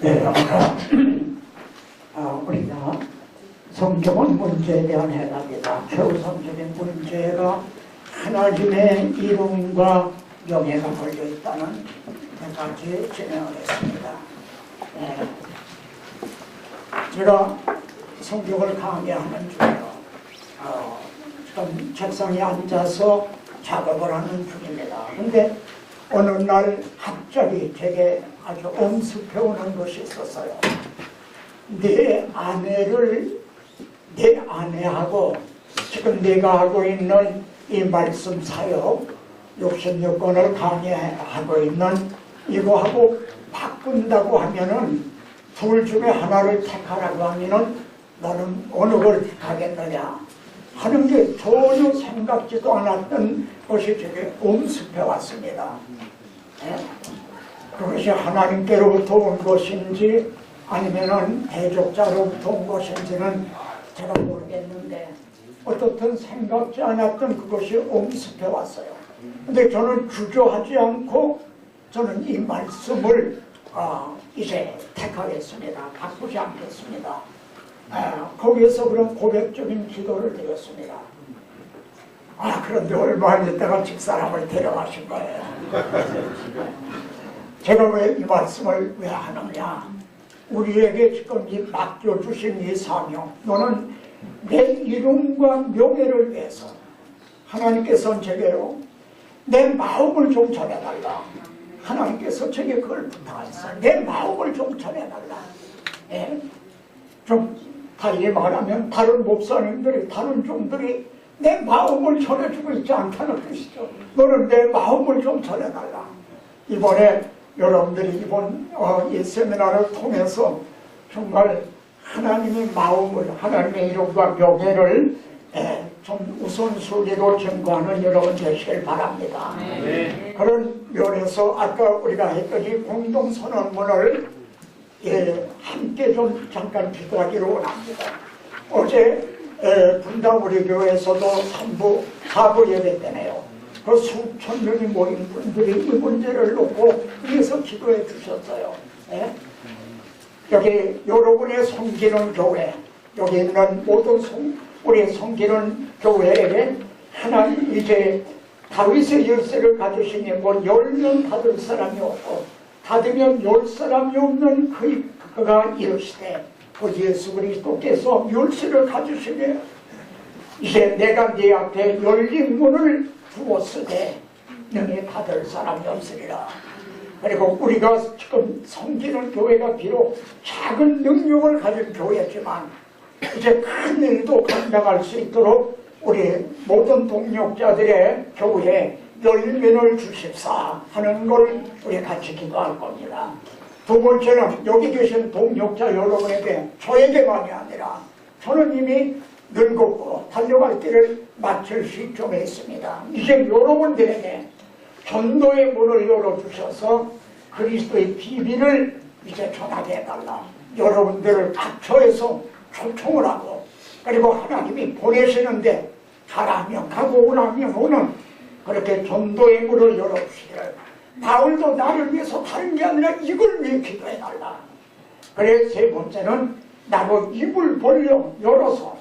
네, 우리가 성경은 문제에 대한 해답이다. 최우선적인 문제가 하나님의 이름과 명예가 걸려있다는 데까지 진행을 했습니다. 제가 성경을 강의하는 중이요. 지금 책상에 앉아서 작업을 하는 중입니다. 근데 어느 날 갑자기 제게 아주 엄습해오는 것이 있었어요. 내 아내하고 지금 내가 하고 있는 이 말씀 사역 66권을 강의하고 있는 이거하고 바꾼다고 하면은 둘 중에 하나를 택하라고 하면은 너는 어느 걸 택하겠느냐 하는 게 전혀 생각지도 않았던 것이 제게 엄습해 왔습니다. 그것이 하나님께로부터 온 것인지 아니면은 대적자로부터 온 것인지는 제가 모르겠는데 어떻든 생각지 않았던 그것이 엄습해 왔어요. 근데 저는 주저하지 않고 저는 이 말씀을 이제 택하겠습니다. 바꾸지 않겠습니다. 거기에서 그런 고백적인 기도를 드렸습니다. 그런데 얼마 안 있다가 집사람을 데려가신 거예요. 제가 왜 이 말씀을 왜 하느냐, 우리에게 지금 이 맡겨주신 이 사명, 너는 내 이름과 명예를 위해서 하나님께서는 제게요 내 마음을 좀 전해달라. 하나님께서 제게 그걸 부탁했어요. 내 마음을 좀 전해달라. 좀 달리 말하면 다른 목사님들이, 다른 종들이 내 마음을 전해주고 있지 않다는 뜻이죠. 너는 내 마음을 좀 전해달라. 이번에 여러분들이 이번 이 세미나를 통해서 정말 하나님의 마음을, 하나님의 이름과 명예를 좀 우선순위로 증거하는 여러분 되시길 바랍니다. 네. 그런 면에서 아까 우리가 했던 이 공동선언문을 함께 좀 잠깐 기도하기로 원합니다. 어제 분당 우리 교회에서도 3부, 4부 예배 때네요. 그 수천 명이 모인 분들이 이 문제를 놓고 위에서 기도해 주셨어요. 여기 여러분의 섬기는 교회, 여기 있는 모든 우리 섬기는 교회에게 하나님 이제 다윗의 열쇠를 가지시니 뭐 열면 닫을 사람이 없고 닫으면 열 사람이 없는 그가 이르시되 그 예수 그리스도께서 열쇠를 가지시니 이제 내가 네 앞에 열린 문을 두었으되 너희 닫을 사람이 없으리라. 그리고 우리가 지금 섬기는 교회가 비록 작은 능력을 가진 교회지만 이제 큰 일도 감당할 수 있도록 우리 모든 동력자들의 교회에 열면을 주십사 하는 걸 우리 같이 기도할 겁니다. 두 번째는 여기 계신 동력자 여러분에게, 저에게만이 아니라 저는 이미 늙었고 달려갈 길을 마칠 시점에 있습니다. 이제 여러분들에게 전도의 문을 열어주셔서 그리스도의 비밀을 이제 전하게 해달라. 여러분들을 각처에서 초청을 하고, 그리고 하나님이 보내시는데 가라면 가고 오라면 오는 그렇게 전도의 문을 열어주시기를. 바울도 나를 위해서 다른 게 아니라 이걸 위해 기도해달라. 그래 세 번째는 나로 입을 벌려 열어서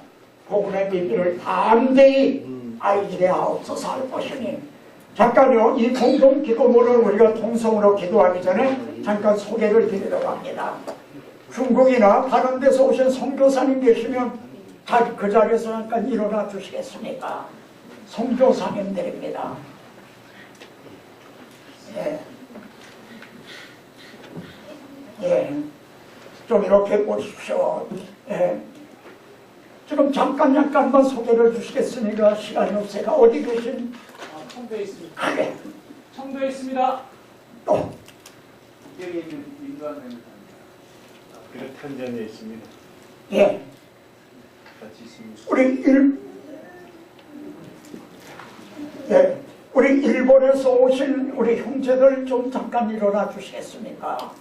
복음의 비밀을 담대히 알게 하옵소서 할 것이니, 잠깐요 이 공동 기도문을 우리가 통성으로 기도하기 전에 잠깐 소개를 드리려고 합니다. 중국이나 다른 데서 오신 선교사님 계시면 그 자리에서 잠깐 일어나 주시겠습니까? 선교사님들입니다. 좀 이렇게 보십시오. 지금 잠깐만 소개를 주시겠습니까? 시간이 없으니까. 어디 계신? 청도에 있습니다. 그래. 청도에 있습니다. 또 여기 있는 민주환입니다. 그래 탄자니아에 있습니다. 같이 있습니다. 우리 일본에서 오신 우리 형제들 좀 잠깐 일어나 주시겠습니까?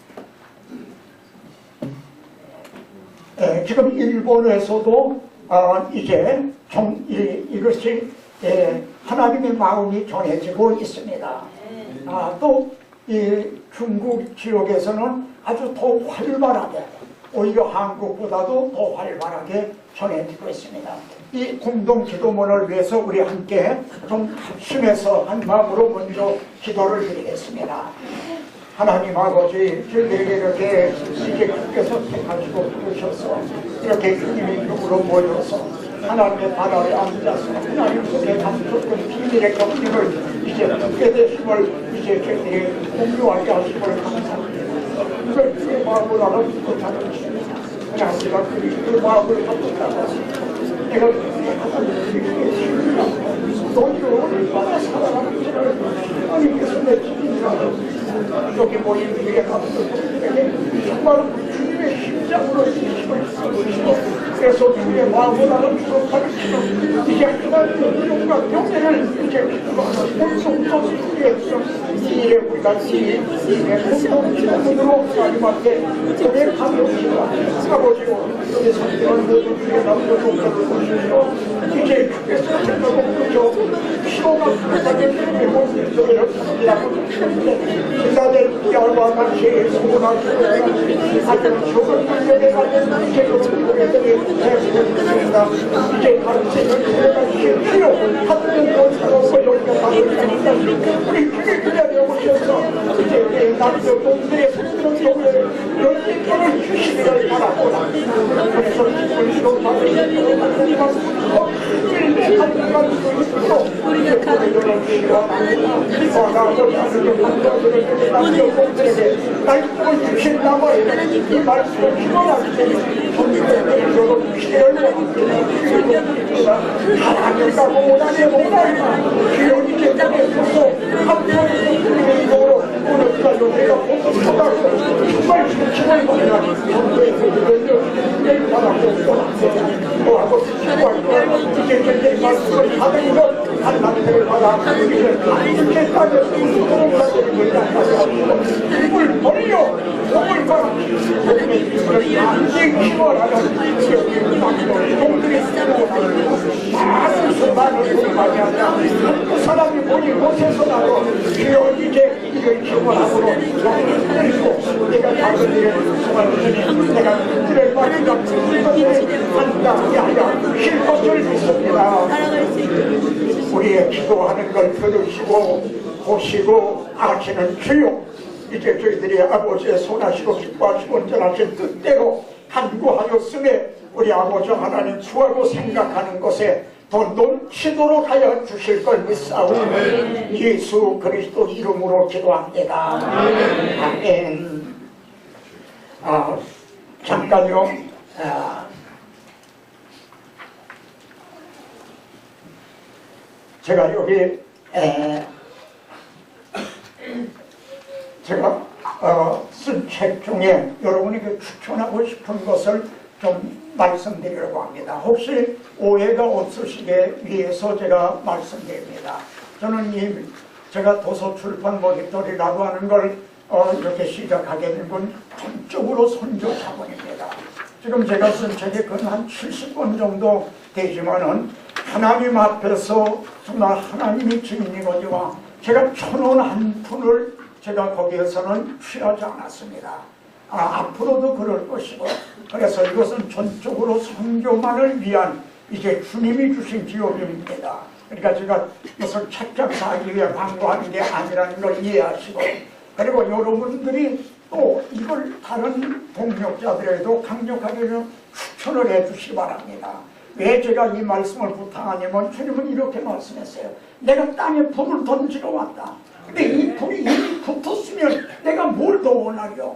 지금 일본에서도 이제 이것이 하나님의 마음이 전해지고 있습니다. 또 이 중국 지역에서는 아주 더 활발하게, 오히려 한국보다도 더 활발하게 전해지고 있습니다. 이 공동 기도문을 위해서 우리 함께 좀 합심해서 한 마음으로 먼저 기도를 드리겠습니다. 하나님 아버지, 저희에게 이렇게 이제 주께서 택하시고 부르셔서 이렇게 주님의 이름으로 모여서 하나님의 바다에 앉아서 하나님 속에 감췄던 비밀의 격림을 이제 듣게 되심을 이제 저희들이 공유하게 하심을 감사합니다. 이걸 주의 마음으로 알아듣고 자르십니다. 그냥 우리가 그 마음을 갖는다고 내가 너희를 얼마나 사랑하는 줄을 하나님께서 내 주님이라고 여기 모인 우리의 가족들에게 정말 주님의 심장으로 힘을 주시고 그래서 주님의 마음을 알아주고 가르치고 이제 하나님의 이름과 명예를 이제 온성도 위해서 이 일에 우리가 이 일에 공동체문으로 하나님한테 고백하옵시다. 아버지로 여기 성경을 모두 주의 나무로 돕는 것이시오. 이제 주께서 생각하고 그저 피로가 끝나게 주님의 모습을 이라고 하시는데 기사들 열과 같이 소원하시고 아주 적은 문제에 가는 제도들이 대부분입니다. 이제 가르치는 제가 실제로 하는 것으로서 여기가 받으십니다. 우리 주의 기다려 오셔서 이제 우리 남자분들의 성령 속에 연기권을 주시기를 바랍니다. 그래서 우리도 받으시기를 바랍니다. 주님의 하나님과 주시고 우리가 가르치는 남자분들에게 말씀을 주신다면 이 말씀을 기도하시니 정신으로 피해를 하나님과 모나의 모나이가 기억이 되면서 한편에서 주님의 이름으로 오늘까지 내가 모두 쳐다고 정말 힘을 받으라 정도의 그들을 받았고 또 하고 싶어하고 이제 말씀을 받은 것 하나님을 받아 이제 이제까지 스스로 가지고 입을 벌려 몸을 걸어 몸의 힘을 완전히 키워나가는 동들이 많은 수많은 돈이 많이 한다. 그 사람이 보니 못해서라도 그런 이제 이걸 키워나가로 그리고 내가 작은 일에 수많은 내가 그들을 마치다 한다 야야 쉴 것을 믿습니다. 우리의 기도하는 걸 들으시고 보시고 아시는 주요 이제 저희들이 아버지의 손하시고 기뻐하시고 온전하신 뜻대로 간구하였음에 우리 아버지 하나님 구하고 생각하는 것에 더 넘치도록 하여 주실 걸 믿사오니 예수 그리스도 이름으로 기도합니다. 아멘. 잠깐요. 제가 여기 제가 쓴 책 중에 여러분에게 추천하고 싶은 것을 좀 말씀드리려고 합니다. 혹시 오해가 없으시게 위해서 제가 말씀드립니다. 저는 제가 도서출판 모니터리라고 하는 걸 이렇게 시작하게 된 건 전적으로 선교 차원입니다. 지금 제가 쓴 책이 한 70권 정도 되지만은 하나님 앞에서 정말 하나님이 주인이거니와 제가 1,000원 한 푼을 제가 거기에서는 취하지 않았습니다. 앞으로도 그럴 것이고 그래서 이것은 전적으로 선교만을 위한 이제 주님이 주신 기업입니다. 그러니까 제가 이것을 책장사하기 위해 광고하는 게 아니라는 걸 이해하시고 그리고 여러분들이 또 이걸 다른 동력자들에도 강력하게 좀 추천을 해 주시기 바랍니다. 왜 제가 이 말씀을 부탁하냐면 주님은 이렇게 말씀했어요. 내가 땅에 불을 던지러 왔다. 근데 이 불이 이미 붙었으면 내가 뭘 더 원하려?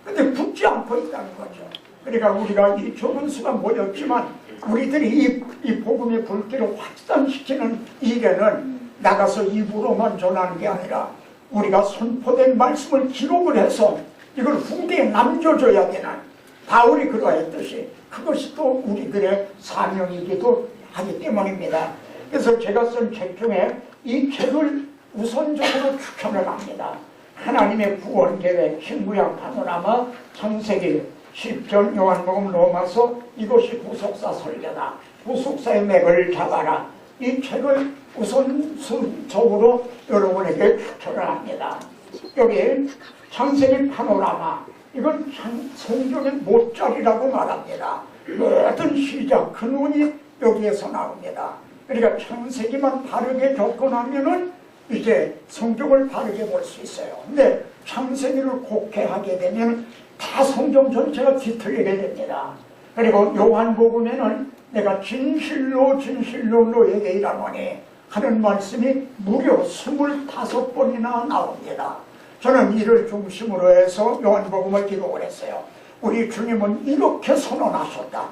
근데 붙지 않고 있다는 거죠. 그러니까 우리가 이 적은 수가 모였지만 우리들이 이 복음의 불길을 확산시키는 일에는 나가서 입으로만 전하는 게 아니라 우리가 선포된 말씀을 기록을 해서 이걸 후대에 남겨줘야 되는 바울이 그러했듯이 그것이 또 우리들의 사명이기도 하기 때문입니다. 그래서 제가 쓴 책 중에 이 책을 우선적으로 추천을 합니다. 하나님의 구원 계획, 신구약 파노라마, 창세기, 십전, 요한복음, 로마서, 이것이 구속사 설계다. 구속사의 맥을 잡아라. 이 책을 우선적으로 여러분에게 추천을 합니다. 여기 창세기 파노라마, 이건 성경의 못자리라고 말합니다. 모든 시작, 근원이 여기에서 나옵니다. 그러니까 창세기만 바르게 접근하면은 이제 성경을 바르게 볼 수 있어요. 근데 창세기를 곡해하게 되면 다 성경 전체가 뒤틀리게 됩니다. 그리고 요한복음에는 내가 진실로 진실로 너에게 이르노니 하는 말씀이 무려 25번이나 나옵니다. 저는 이를 중심으로 해서 요한복음을 기록을 했어요. 우리 주님은 이렇게 선언하셨다.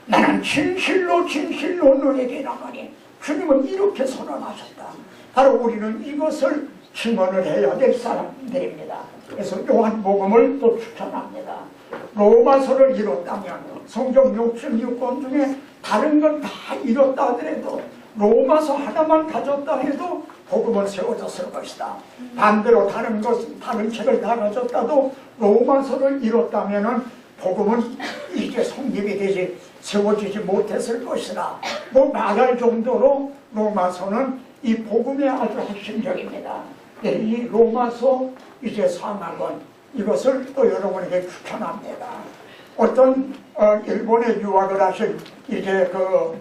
나는 진실로 진실로 너에게 이르노니. 주님은 이렇게 선언하셨다. 바로 우리는 이것을 증언을 해야 될 사람들입니다. 그래서 요한복음을 또 추천합니다. 로마서를 이뤘다면 성경 66권 중에 다른 건 다 이뤘다 하더라도 로마서 하나만 가졌다 해도 복음은 세워졌을 것이다. 반대로 다른 책을 다 가졌다도 로마서를 이뤘다면은 복음은 이제 성립이 되지 세워지지 못했을 것이다. 뭐 말할 정도로 로마서는 이 복음의 아주 핵심적입니다. 이 로마서 이제 3학원 이것을 또 여러분에게 추천합니다. 어떤 일본에 유학을 하신 이제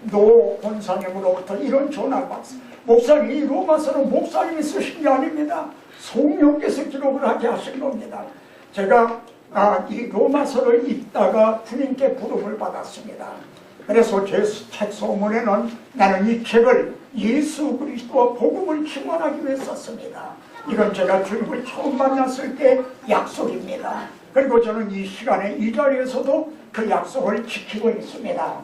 노 권사님으로부터 이런 전화를 받았어요. 목사님, 이 로마서는 목사님이 쓰신 게 아닙니다. 성령께서 기록을 하게 하신 겁니다. 제가 이 로마서를 읽다가 주님께 부름을 받았습니다. 그래서 제 책 소문에는 나는 이 책을 예수 그리스도와 복음을 증언하기 위해 썼습니다. 이건 제가 주님을 처음 만났을 때 약속입니다. 그리고 저는 이 시간에 이 자리에서도 그 약속을 지키고 있습니다.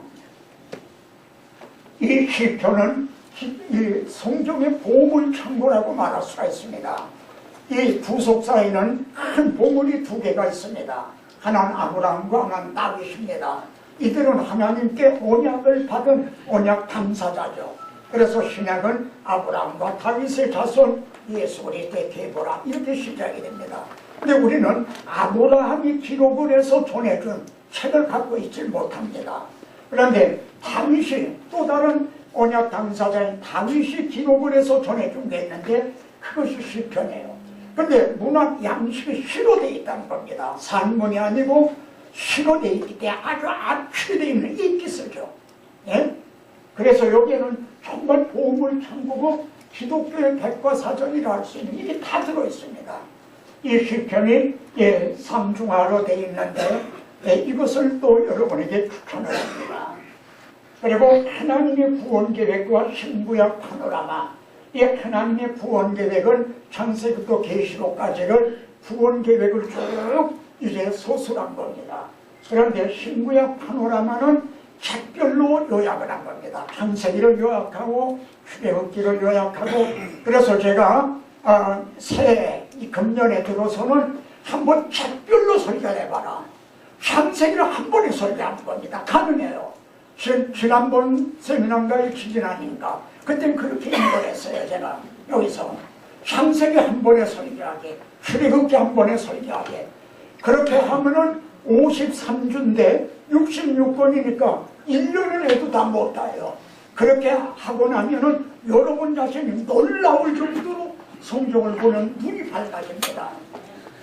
이 시편은 이 성경의 보물창고라고 말할 수가 있습니다. 이 두 속사에는 큰 보물이 두 개가 있습니다. 하나는 아브라함과 하나는 다윗입니다. 이들은 하나님께 언약을 받은 언약 당사자죠. 그래서 신약은 아브라함과 다윗의 자손 예수 그리스도의 계보라 이렇게 시작이 됩니다. 근데 우리는 아브라함이 기록을 해서 전해준 책을 갖고 있지 못합니다. 그런데 다윗이 또 다른 언약 당사자인 다윗이 기록을 해서 전해준 게 있는데 그것이 시편이에요. 근데 문학 양식이 시로 되어 있다는 겁니다. 산문이 아니고 시로 되어 있기 때문에 아주 압축되어 있는 인기쓰죠. 예? 그래서 여기에는 정말 보물창고고 기독교의 백과사전이라 할 수 있는 이게 다 들어있습니다. 이 시편이 삼중하로 되어 있는데 이것을 또 여러분에게 추천을 합니다. 그리고 하나님의 구원계획과 신구약 파노라마, 이 하나님의 구원계획은 창세기부터 계시록까지를 구원계획을 쭉 이제 소술한 겁니다. 그런데 신구약 파노라마는 책별로 요약을 한 겁니다. 창세기를 요약하고 출애굽기를 요약하고. 그래서 제가 이 금년에 들어서는 한번 책별로 설교를 해봐라. 창세기를 한 번에 설교하는 겁니다. 가능해요. 지난번 세미나인가요? 지지난인가? 그때는 그렇게 인도했어요. 제가 여기서 창세기 한 번에 설교하게, 출애굽기 한 번에 설교하게. 그렇게 하면은 53주인데 66권이니까 1년을 해도 다 못해요. 그렇게 하고 나면은 여러분 자신이 놀라울 정도로 성경을 보는 눈이 밝아집니다.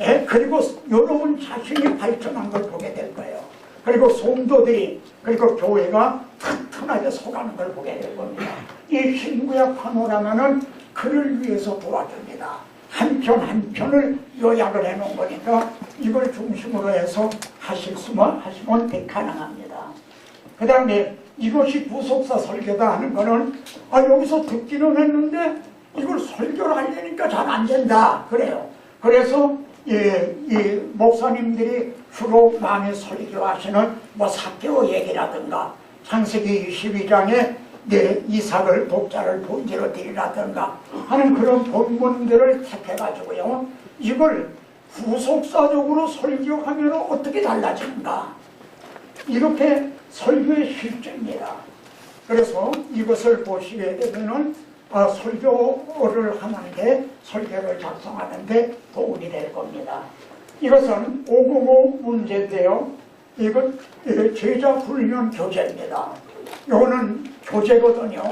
예? 그리고 여러분 자신이 발전한 걸 보게 될 거예요. 그리고 성도들이, 그리고 교회가 튼튼하게 서가는 걸 보게 될 겁니다. 이 신구약 파노라마는 그를 위해서 도와줍니다. 한 편 한 편을 요약을 해놓은 거니까 이걸 중심으로 해서 하시면 가능합니다. 그 다음에 이것이 부속사 설교다 하는 거는 여기서 듣기는 했는데 이걸 설교를 하려니까 잘 안 된다 그래요. 그래서 이 목사님들이 주로 많이 설교하시는 뭐 사개오 얘기라든가 창세기 22장에 이삭을 독자를 본제로 드리라든가 하는 그런 본문들을 택해가지고요, 이걸 후속사적으로 설교하면 어떻게 달라지는가, 이렇게 설교의 실제입니다. 그래서 이것을 보시게 되면은 설교를 하는데, 설교를 작성하는데 도움이 될 겁니다. 이것은 505 문제인데요. 이건 제자 훈련 교재입니다. 이거는 교재거든요.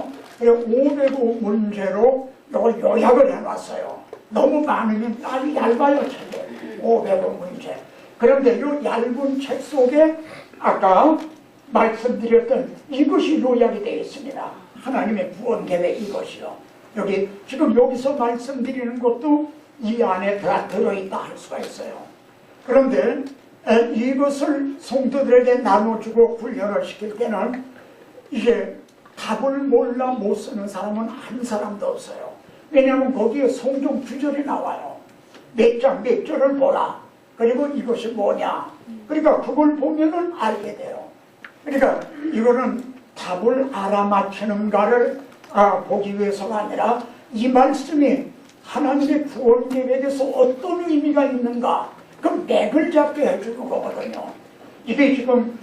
505 문제로 이걸 요약을 해놨어요. 너무 많으면 아주 얇아요, 책이. 500원 문제. 그런데 이 얇은 책 속에 아까 말씀드렸던 이것이 요약이 되어 있습니다. 하나님의 구원 계획 이것이요. 여기 지금 여기서 말씀드리는 것도 이 안에 다 들어있다 할 수가 있어요. 그런데 이것을 성도들에게 나눠주고 훈련을 시킬 때는 이제 답을 몰라 못 쓰는 사람은 한 사람도 없어요. 왜냐하면 거기에 성경 구절이 나와요. 몇 장 몇 절을 보라. 그리고 이것이 뭐냐. 그러니까 그걸 보면은 알게 돼요. 그러니까 이거는 답을 알아맞히는가를 보기 위해서가 아니라 이 말씀이 하나님의 구원 계획에서 어떤 의미가 있는가 그 맥을 잡게 해주는 거거든요. 이게 지금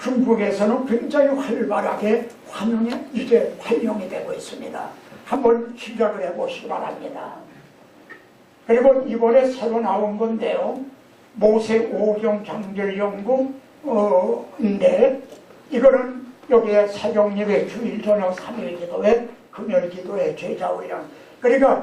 중국에서는 굉장히 활발하게 활용이 되고 있습니다. 한번 시작을 해보시기 바랍니다. 그리고 이번에 새로 나온 건데요. 모세 오경 장절 연구인데 이거는 여기에 새벽예배, 주일 저녁 3일 기도회, 금요일 기도회, 제자훈련. 그러니까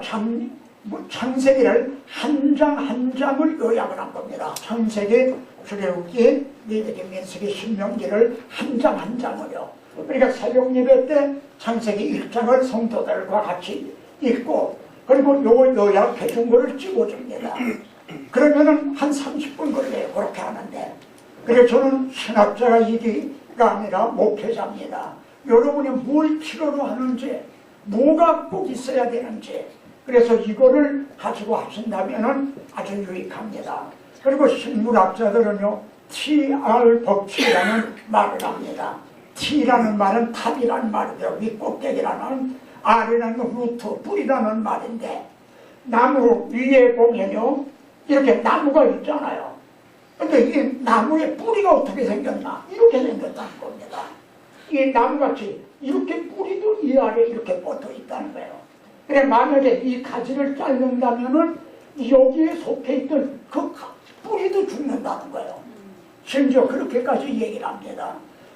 창세기를 한 장 한 장을 요약을 한 겁니다. 창세기, 출애굽기, 레위기, 민수기, 신명기를 한 장 한 장을요. 그러니까 새벽예배 때 창세기 1장을 성도들과 같이 읽고 그리고 요 요약해 준 거를 찍어줍니다. 그러면은 한 30분 걸려요. 그렇게 하는데. 그래서 저는 신학자이기가 아니라 목회자입니다. 여러분이 뭘 필요로 하는지, 뭐가 꼭 있어야 되는지, 그래서 이거를 가지고 하신다면은 아주 유익합니다. 그리고 식물학자들은요, TR 법칙이라는 말을 합니다. T라는 말은 탑이라는 말이죠. 윗꼭대기라는, R이라는 루트, 뿌리라는 말인데, 나무 위에 보면요, 이렇게 나무가 있잖아요. 근데 이 나무의 뿌리가 어떻게 생겼나? 이렇게 생겼다는 겁니다. 이 나무같이 이렇게 뿌리도 이 아래에 이렇게 뻗어 있다는 거예요. 그래 만약에 이 가지를 자른다면은 여기에 속해 있던 그 뿌리도 죽는다는 거예요. 심지어 그렇게까지 얘기를 합니다.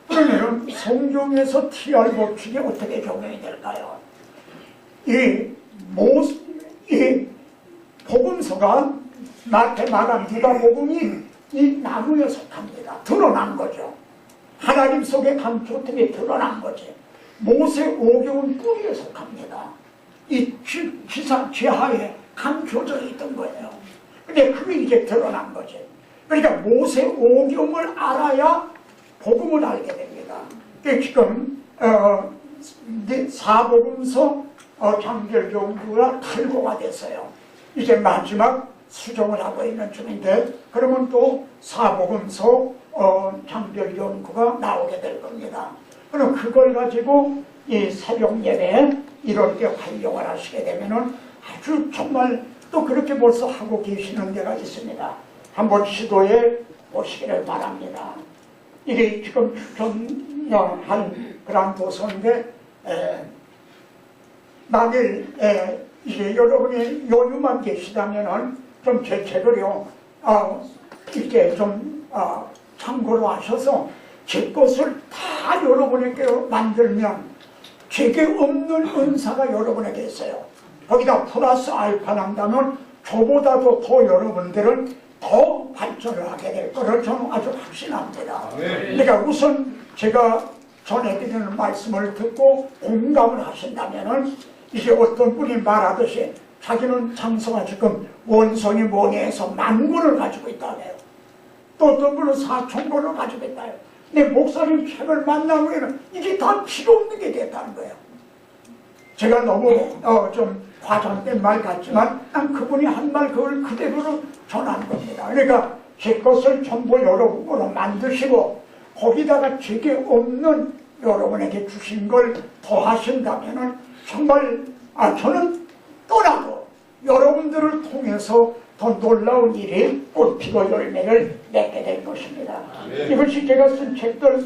그러면은 성경에서 TR 법칙이 어떻게 적용이 될까요? 이 복음서가 마태, 마가, 누가복음이 이 나무에 속합니다. 드러난 거죠. 하나님 속에 감추어떻게 드러난 거지. 모세 오경은 뿌리에 속합니다. 이 지하에 감춰져 있던 거예요. 근데 그게 이제 드러난 거지. 그러니까 모세 오경을 알아야 복음을 알게 됩니다. 지금 사복음서 장절 연구가 탈고가 됐어요. 이제 마지막 수정을 하고 있는 중인데 그러면 또 사복음서 장절 연구가 나오게 될 겁니다. 그럼 그걸 가지고 이 새벽 예배에 이럴 때 활용을 하시게 되면은 아주 정말 또 그렇게 벌써 하고 계시는 데가 있습니다. 한번 시도해 보시기를 바랍니다. 이게 지금 추천한 그런 도서인데 만일 이제 여러분이 여유만 계시다면은 좀 제 책을요 이렇게 좀 참고로 하셔서 제 것을 다 여러분에게 만들면 제게 없는 은사가 여러분에게 있어요. 거기다 플러스 알파 난다면 저보다도 더 여러분들은 더 발전을 하게 될 거를 저는 아주 확신합니다. 그러니까 우선 제가 전해드리는 말씀을 듣고 공감을 하신다면은 이제 어떤 분이 말하듯이 자기는 장서가 지금 원성이 뭐니 해서 10,000권을 가지고 있다고 해요. 또 어떤 분은 4,000권을 가지고 있다 해요. 근데 목사님 책을 만난 후에는 이게 다 필요 없는 게 됐다는 거예요. 제가 너무 좀 과장된 말 같지만 난 그분이 한 말 그걸 그대로 전한 겁니다. 그러니까 제 것을 전부 여러분으로 만드시고 거기다가 제게 없는 여러분에게 주신 걸 더하신다면은 정말 저는 떠나도 여러분들을 통해서 더 놀라운 일이 꽃 피고 열매를 맺게 될 것입니다. 이것이 제가 쓴 책들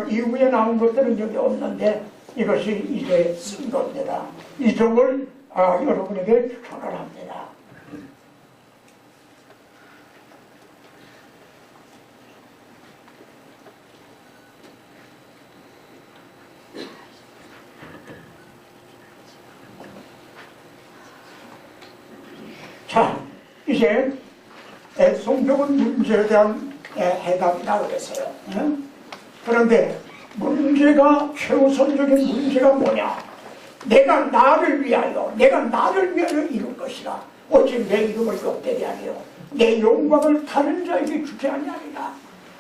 이후에 나온 것들은 여기 없는데 이것이 이제 쓴 겁니다. 이 점을 여러분에게 추천을 합니다. 이제 성경은 문제에 대한 해답이라 그랬어요. 그런데 문제가 최우선적인 문제가 뭐냐? 내가 나를 위하여 이룰 것이라. 어찌 내 이름을 욕되게 하리요? 내 영광을 다른 자에게 주게 하냐니라.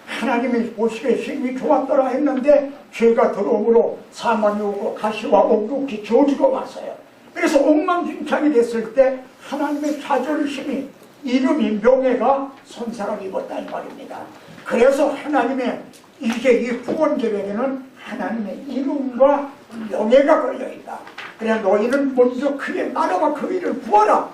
하나님이 보시기에 힘이 좋았더라 했는데 죄가 들어오므로 사망이 오고 가시와 옥룩이 저주가 왔어요. 그래서 엉망진창이 됐을 때 하나님의 자존심이, 이름이, 명예가 손상을 입었다 이 말입니다. 그래서 하나님의 이제 이 구원 계획에는 하나님의 이름과 명예가 걸려있다. 그래 너희는 먼저 그의 나라와 그 일을 구하라.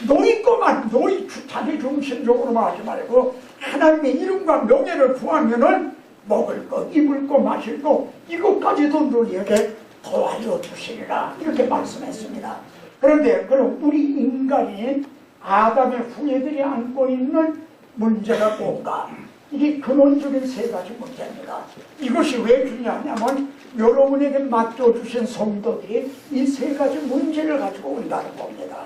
너희 자기 중심적으로만 하지 말고 하나님의 이름과 명예를 구하면은 먹을 것, 입을 것, 마실 것 이것까지도 너희에게 더하여 주시리라 이렇게 말씀했습니다. 그런데 그럼 우리 인간이 아담의 후예들이 안고 있는 문제가 뭔가? 이게 근원적인 세 가지 문제입니다. 이것이 왜 중요하냐면 여러분에게 맡겨주신 성도들이 이 세 가지 문제를 가지고 온다는 겁니다.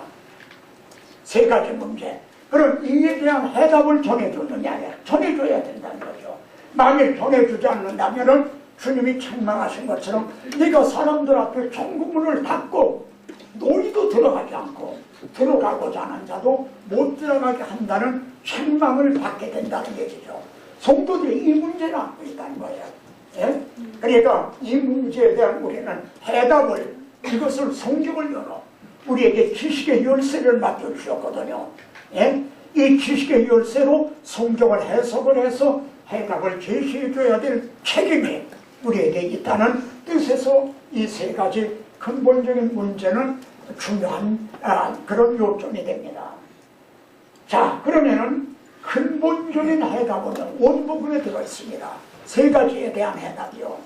세 가지 문제. 그럼 이에 대한 해답을 전해줬느냐? 전해줘야 된다는 거죠. 만일 전해주지 않는다면 주님이 책망하신 것처럼 네가 사람들 앞에 천국문을 닫고 너희도 들어가지 않고 들어가고자 하는 자도 못 들어가게 한다는 책망을 받게 된다는 얘기죠. 성도들이 이 문제를 안고 있다는 거예요. 예? 그러니까 이 문제에 대한 우리는 해답을, 이것을 성경을 열어 우리에게 지식의 열쇠를 맡겨주셨거든요. 예? 이 지식의 열쇠로 성경을 해석을 해서 해답을 제시해줘야 될 책임이 우리에게 있다는 뜻에서 이 세 가지 근본적인 문제는 중요한 그런 요점이 됩니다. 자, 그러면은 근본적인 해답은 원복음에 들어있습니다. 세 가지에 대한 해답이요.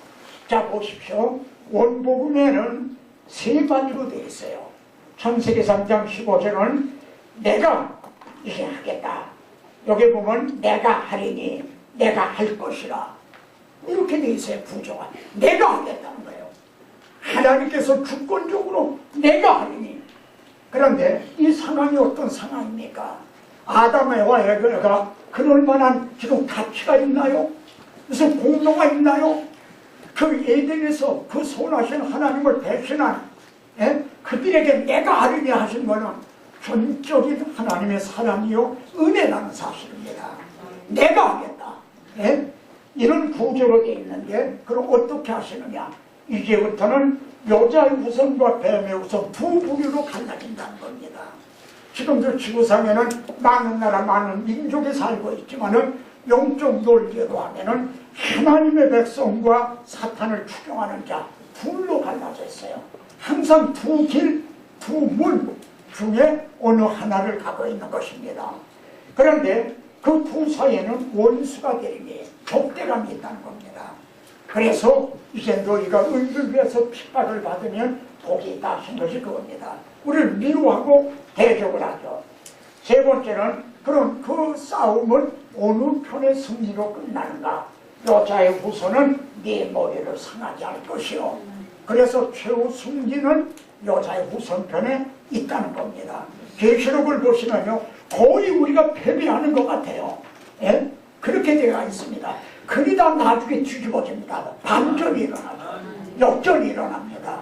자, 보십시오. 원복음에는 세 가지로 되어 있어요. 창세기 3장 15절은 내가 이렇게 하겠다. 여기 보면 내가 하리니 내가 할 것이라 이렇게 되어 있어요. 구조가 내가 하겠다는 거예요. 하나님께서 주권적으로 내가 하리니. 그런데 이 상황이 어떤 상황입니까? 아담과 에바가 그럴 만한 지금 가치가 있나요? 무슨 공로가 있나요? 그 에덴에서 그 선하신 하나님을 대신한 그들에게 내가 하리니 하신 것은 전적인 하나님의 사랑이요 은혜라는 사실입니다. 내가 하겠다. 이런 구조로 되어 있는데 그럼 어떻게 하시느냐? 이제부터는 여자의 후손과 뱀의 후손 두 부류로 갈라진다는 겁니다. 지금도 지구상에는 많은 나라, 많은 민족이 살고 있지만은 영적 논리로 하면은 하나님의 백성과 사탄을 추종하는 자 둘로 갈라져 있어요. 항상 두 길, 두 문 중에 어느 하나를 갖고 있는 것입니다. 그런데 그 두 사이에는 원수가 되니 적대감이 있다는 겁니다. 그래서 이제 너희가 의를 위해서 핍박을 받으면 복이 있다 하신 것이 그겁니다. 우리를 미워하고 대적을 하죠. 세 번째는 그럼 그 싸움은 어느 편의 승리로 끝나는가? 여자의 후손은 네 머리를 상하게 할 것이요. 그래서 최후 승리는 여자의 후손 편에 있다는 겁니다. 계시록을 보시면요 거의 우리가 패배하는 것 같아요. 예? 그렇게 되어 있습니다. 그러다 나중에 뒤집어집니다. 반전이 일어나죠. 역전이 일어납니다.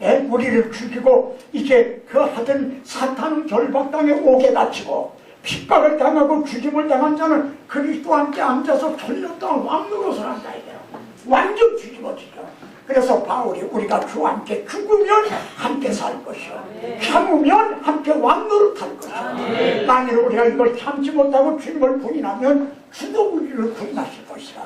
예? 우리를 죽이고 이제 그 하던 사탄은 절박당에 오게 다치고 핍박을 당하고 죽임을 당한 자는 그리스도와 함께 앉아서 전력당을 왕노릇을 한다 이게요. 완전 뒤집어지죠. 그래서 바울이 우리가 주와 함께 죽으면 함께 살 것이요 참으면 함께 왕노릇할 것이요 만일 우리가 이걸 참지 못하고 주님을 부인하면 주도 우리를 부인하실 것이라.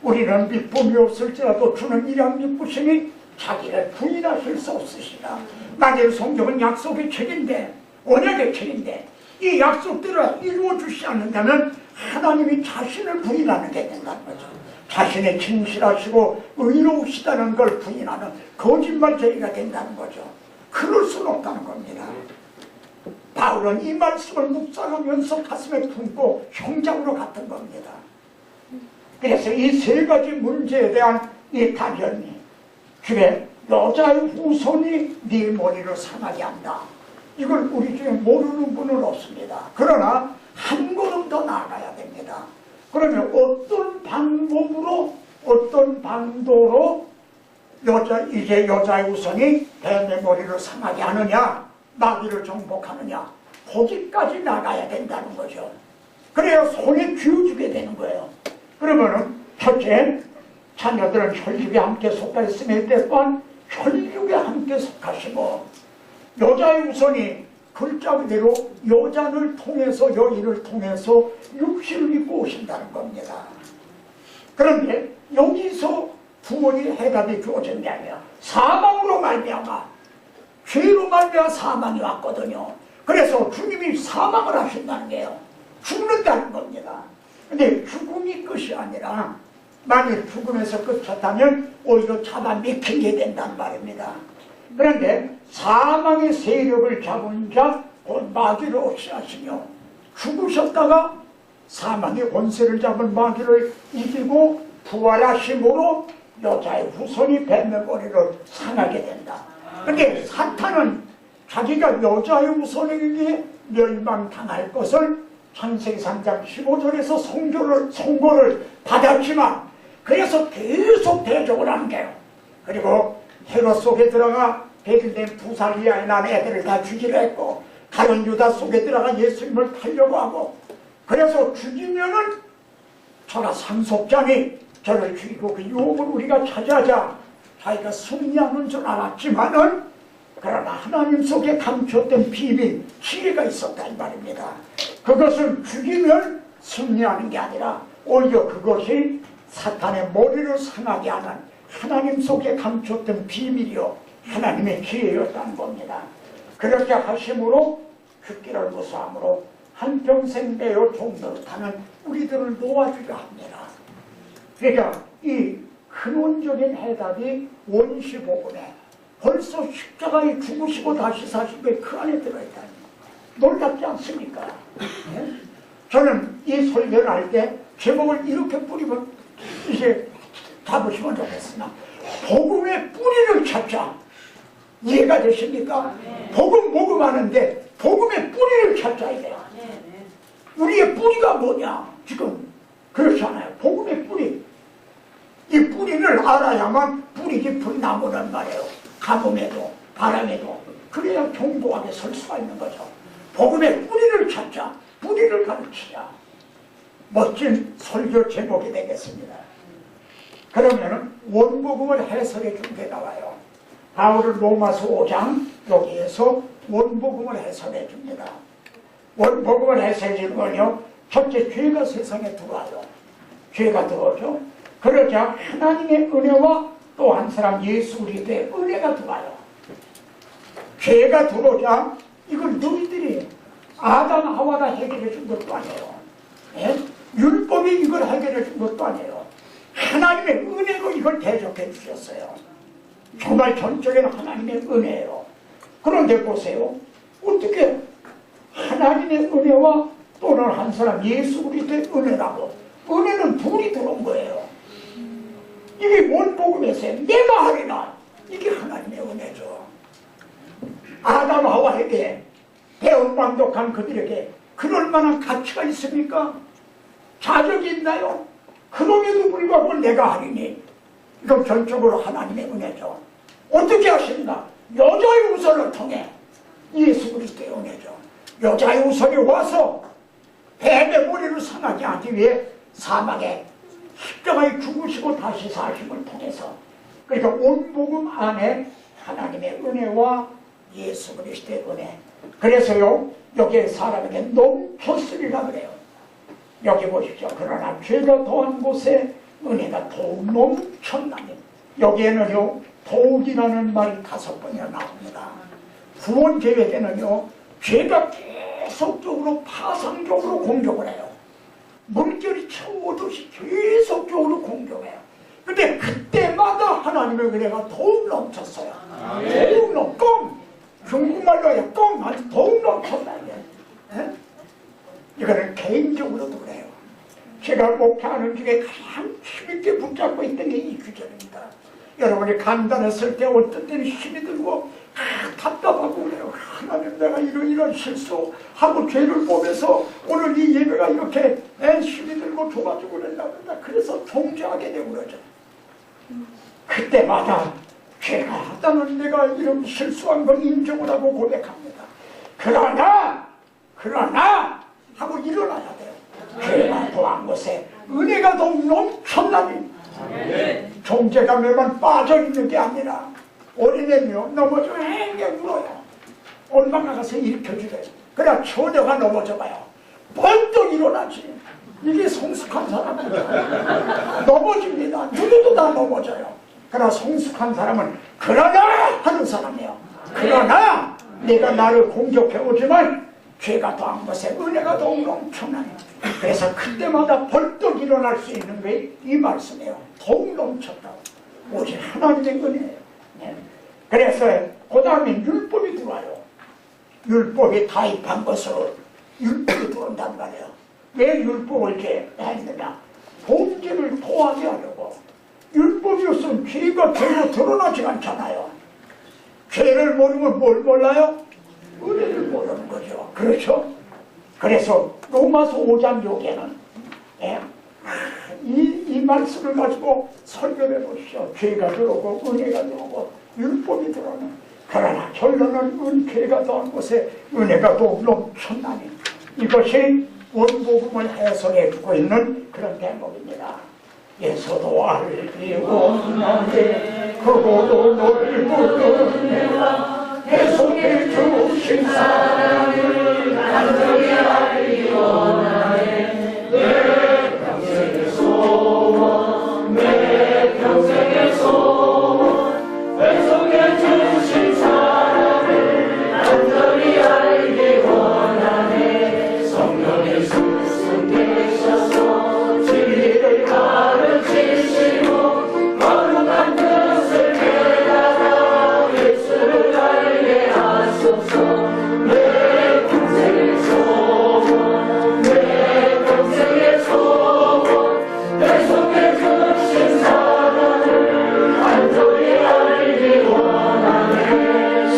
우리는 믿음이 없을지라도 주는 이랑 믿으시니 자기를 부인하실 수 없으시다. 만일 성경은 약속의 책인데 언약의 책인데 이 약속들을 이루어주시지 않는다면 하나님이 자신을 부인하는 게 된다는 거죠. 자신의 진실하시고 의로우시다는 걸 부인하는 거짓말쟁이가 된다는 거죠. 그럴 수는 없다는 겁니다. 바울은 이 말씀을 묵상하면서 가슴에 품고 형장으로 갔던 겁니다. 그래서 이 세 가지 문제에 대한 이 답변이 그래 여자의 후손이 네 머리를 상하게 한다. 이걸 우리 중에 모르는 분은 없습니다. 그러나 한 걸음 더 나아가야 됩니다. 그러면 어떤 방법으로 어떤 방도로 이제 여자의 우선이 뱀의 머리를 상하게 하느냐, 마귀를 정복하느냐, 거기까지 나가야 된다는 거죠. 그래야 손에 쥐어주게 되는 거예요. 그러면은 첫째, 자녀들은 혈육에 함께 속하 있음에 대한 혈육에 함께 속하시고, 여자의 우선이 글자 그대로 여자를 통해서, 여인을 통해서 육신을 입고 오신다는 겁니다. 그런데 여기서 구원의 해답이 주어진 게 아니라 사망으로 말미암아, 죄로 말미암아 사망이 왔거든요. 그래서 주님이 사망을 하신다는 게요, 죽는다는 겁니다. 근데 죽음이 끝이 아니라, 만일 죽음에서 끝이었다면 오히려 잡아먹히게 된단 말입니다. 그런데 사망의 세력을 잡은 자, 곧 마귀를 없애하시며, 죽으셨다가 사망의 권세를 잡은 마귀를 이기고 부활하심으로 여자의 후손이 뱀의 머리를 상하게 된다. 그런데 사탄은 자기가 여자의 후손에게 멸망당할 것을 창세기 3장 15절에서 선고를 받았지만, 그래서 계속 대적을 하는 게요. 그리고 헤롯 속에 들어가 베들레헴 두 살 이하의 난 애들을 다 죽이려 했고, 가룟 유다 속에 들어가 예수님을 타려고 하고, 그래서 죽이면은 저가 상속자니 저를 죽이고 그 유혹을 우리가 차지하자 자기가 승리하는 줄 알았지만은, 그러나 하나님 속에 감췄던 비밀, 지혜가 있었다 이 말입니다. 그것을 죽이면 승리하는 게 아니라 오히려 그것이 사탄의 머리를 상하게 하는 하나님 속에 감췄던 비밀이요, 하나님의 지혜였다는 겁니다. 그렇게 하심으로 죽기를 무서함으로 한평생 매어 종노릇하는 우리들을 놓아주려 합니다. 그러니까 이 근원적인 해답이 원시복음에 벌써 십자가에 죽으시고 다시 사신 게 그 안에 들어있다니 놀랍지 않습니까? 네? 저는 이 설교를 할 때 제목을 이렇게 뿌리면 이제 잡으시면 좋겠으나, 복음의 뿌리를 찾자. 이해가 되십니까? 복음 복음하는데 복음의 뿌리를 찾아야 돼요. 우리의 뿌리가 뭐냐? 지금 그렇잖아요. 복음의 뿌리. 이 뿌리를 알아야만 뿌리 깊은 나무란 말이에요. 가뭄에도 바람에도. 그래야 견고하게 설 수가 있는 거죠. 복음의 뿌리를 찾자. 뿌리를 가르치자. 멋진 설교 제목이 되겠습니다. 그러면은 원복음을 해설해 준 게 나와요. 바울은 로마서 5장 여기에서 원복음을 해설해 줍니다. 원복음을 해설해 주는 건요, 첫째, 죄가 세상에 들어와요. 죄가 들어오죠. 그러자 하나님의 은혜와 또 한 사람 예수 그리스도의 은혜가 들어와요. 죄가 들어오자 이걸 너희들이 아담 하와가 해결해 준 것도 아니에요. 예? 율법이 이걸 해결해 준 것도 아니에요. 하나님의 은혜로 이걸 대적해 주셨어요. 정말 전적인 하나님의 은혜예요. 그런데 보세요. 어떻게 하나님의 은혜와 또는 한 사람 예수 그리스도의 은혜라고, 은혜는 둘이 들어온 거예요. 이게 원복음에서요. 내가 하리라. 이게 하나님의 은혜죠. 아담 하와에게 배은망덕한 그들에게 그럴 만한 가치가 있습니까? 자격이 있나요? 그럼에도 불구하고 내가 하리니, 이건 전적으로 하나님의 은혜죠. 어떻게 하십니까? 여자의 우선을 통해 예수 그리스도의 은혜죠. 여자의 우선이 와서 뱀의 머리를 상하게 하기 위해 사막에 십자가에 죽으시고 다시 사심을 통해서, 그러니까 온복음 안에 하나님의 은혜와 예수 그리스도의 은혜. 그래서요, 여기에 사람에게 넘쳤으리라 그래요. 여기 보십시오. 그러나 죄가 더한 곳에 은혜가 더욱 넘쳤나니, 여기에는요 더욱이라는 말이 5번이나 나옵니다. 구원 계획에는요 죄가 계속적으로 파상적으로 공격을 해요. 물결이 쳐오듯이 계속적으로 공격해요. 근데 그때마다 하나님의 은혜가 더욱 넘쳤어요. 더욱 꽁! 중국말로 해요. 꽁! 아주 더욱 넘쳤다 이게. 에? 이거는 개인적으로도 그래요. 제가 목회하는 중에 가장 힘있게 붙잡고 있던 게 이 규절입니다. 여러분이 간단했을 때 어떤 때는 힘이 들고 답답하고 그래요. 하나님 내가 이런 실수하고 죄를 보면서 오늘 이 예배가 이렇게 힘이 들고 좁아지고 그랬답니다. 그래서 통제하게 되고 그러죠. 그때마다 죄가 하다는 내가 이런 실수한 걸 인정을 하고 고백합니다. 그러나 하고 일어나야 돼요. 죄가 더한 것에 은혜가 더욱 넘쳤나니 정죄감에만 빠져있는 게 아니라 어린애며 넘어져 행게 울어요. 얼마나 가서 일으켜주래. 그러나 처녀가 넘어져봐요. 번쩍 일어나지. 이게 성숙한 사람입니다. 넘어집니다. 누구도 다 넘어져요. 그러나 성숙한 사람은 그러나 하는 사람이에요. 그러나 내가 나를 공격해 오지만 죄가 더한 것에 은혜가 더욱 넘쳐나요. 그래서 그때마다 벌떡 일어날 수 있는 게 이 말씀이에요. 더욱 넘쳤다고. 오직 하나님의 은혜예요. 네. 그래서 그 다음에 율법이 들어와요. 율법이 타입한 것으로 율법이 들어온단 말이에요. 왜 율법을 이렇게 했느냐? 범죄를 도하게 하려고. 율법이 없으면 죄가 죄로 드러나지 않잖아요. 죄를 모르면 뭘 몰라요? 은혜를 모르는 거죠. 그렇죠? 그래서 로마서 5장 여기에는 이 말씀을 가지고 설교해 보시죠. 죄가 들어오고 은혜가 들어오고 율법이 들어오는. 그러나 결론은 죄가 더한 곳에 은혜가 더욱 넘쳤나니. 이것이 원복음을 해석해 주고 있는 그런 대목입니다. 예수도 알기 원하네 그고도 넓은 은혜와 해석해 주신 사랑을 간절히 알기 원하네 내 평생의 소원 내 평생의 소원 해석해 주신 사랑을 간절히 알기 원하네 성령의 스승 되셔서 진리를 가르치시고 거룩한 뜻을 깨달아 예수를 알게 하소서 내 평생의 소원 내 평생의 소원 계속해 주신 사랑을 간절히 알기 원하네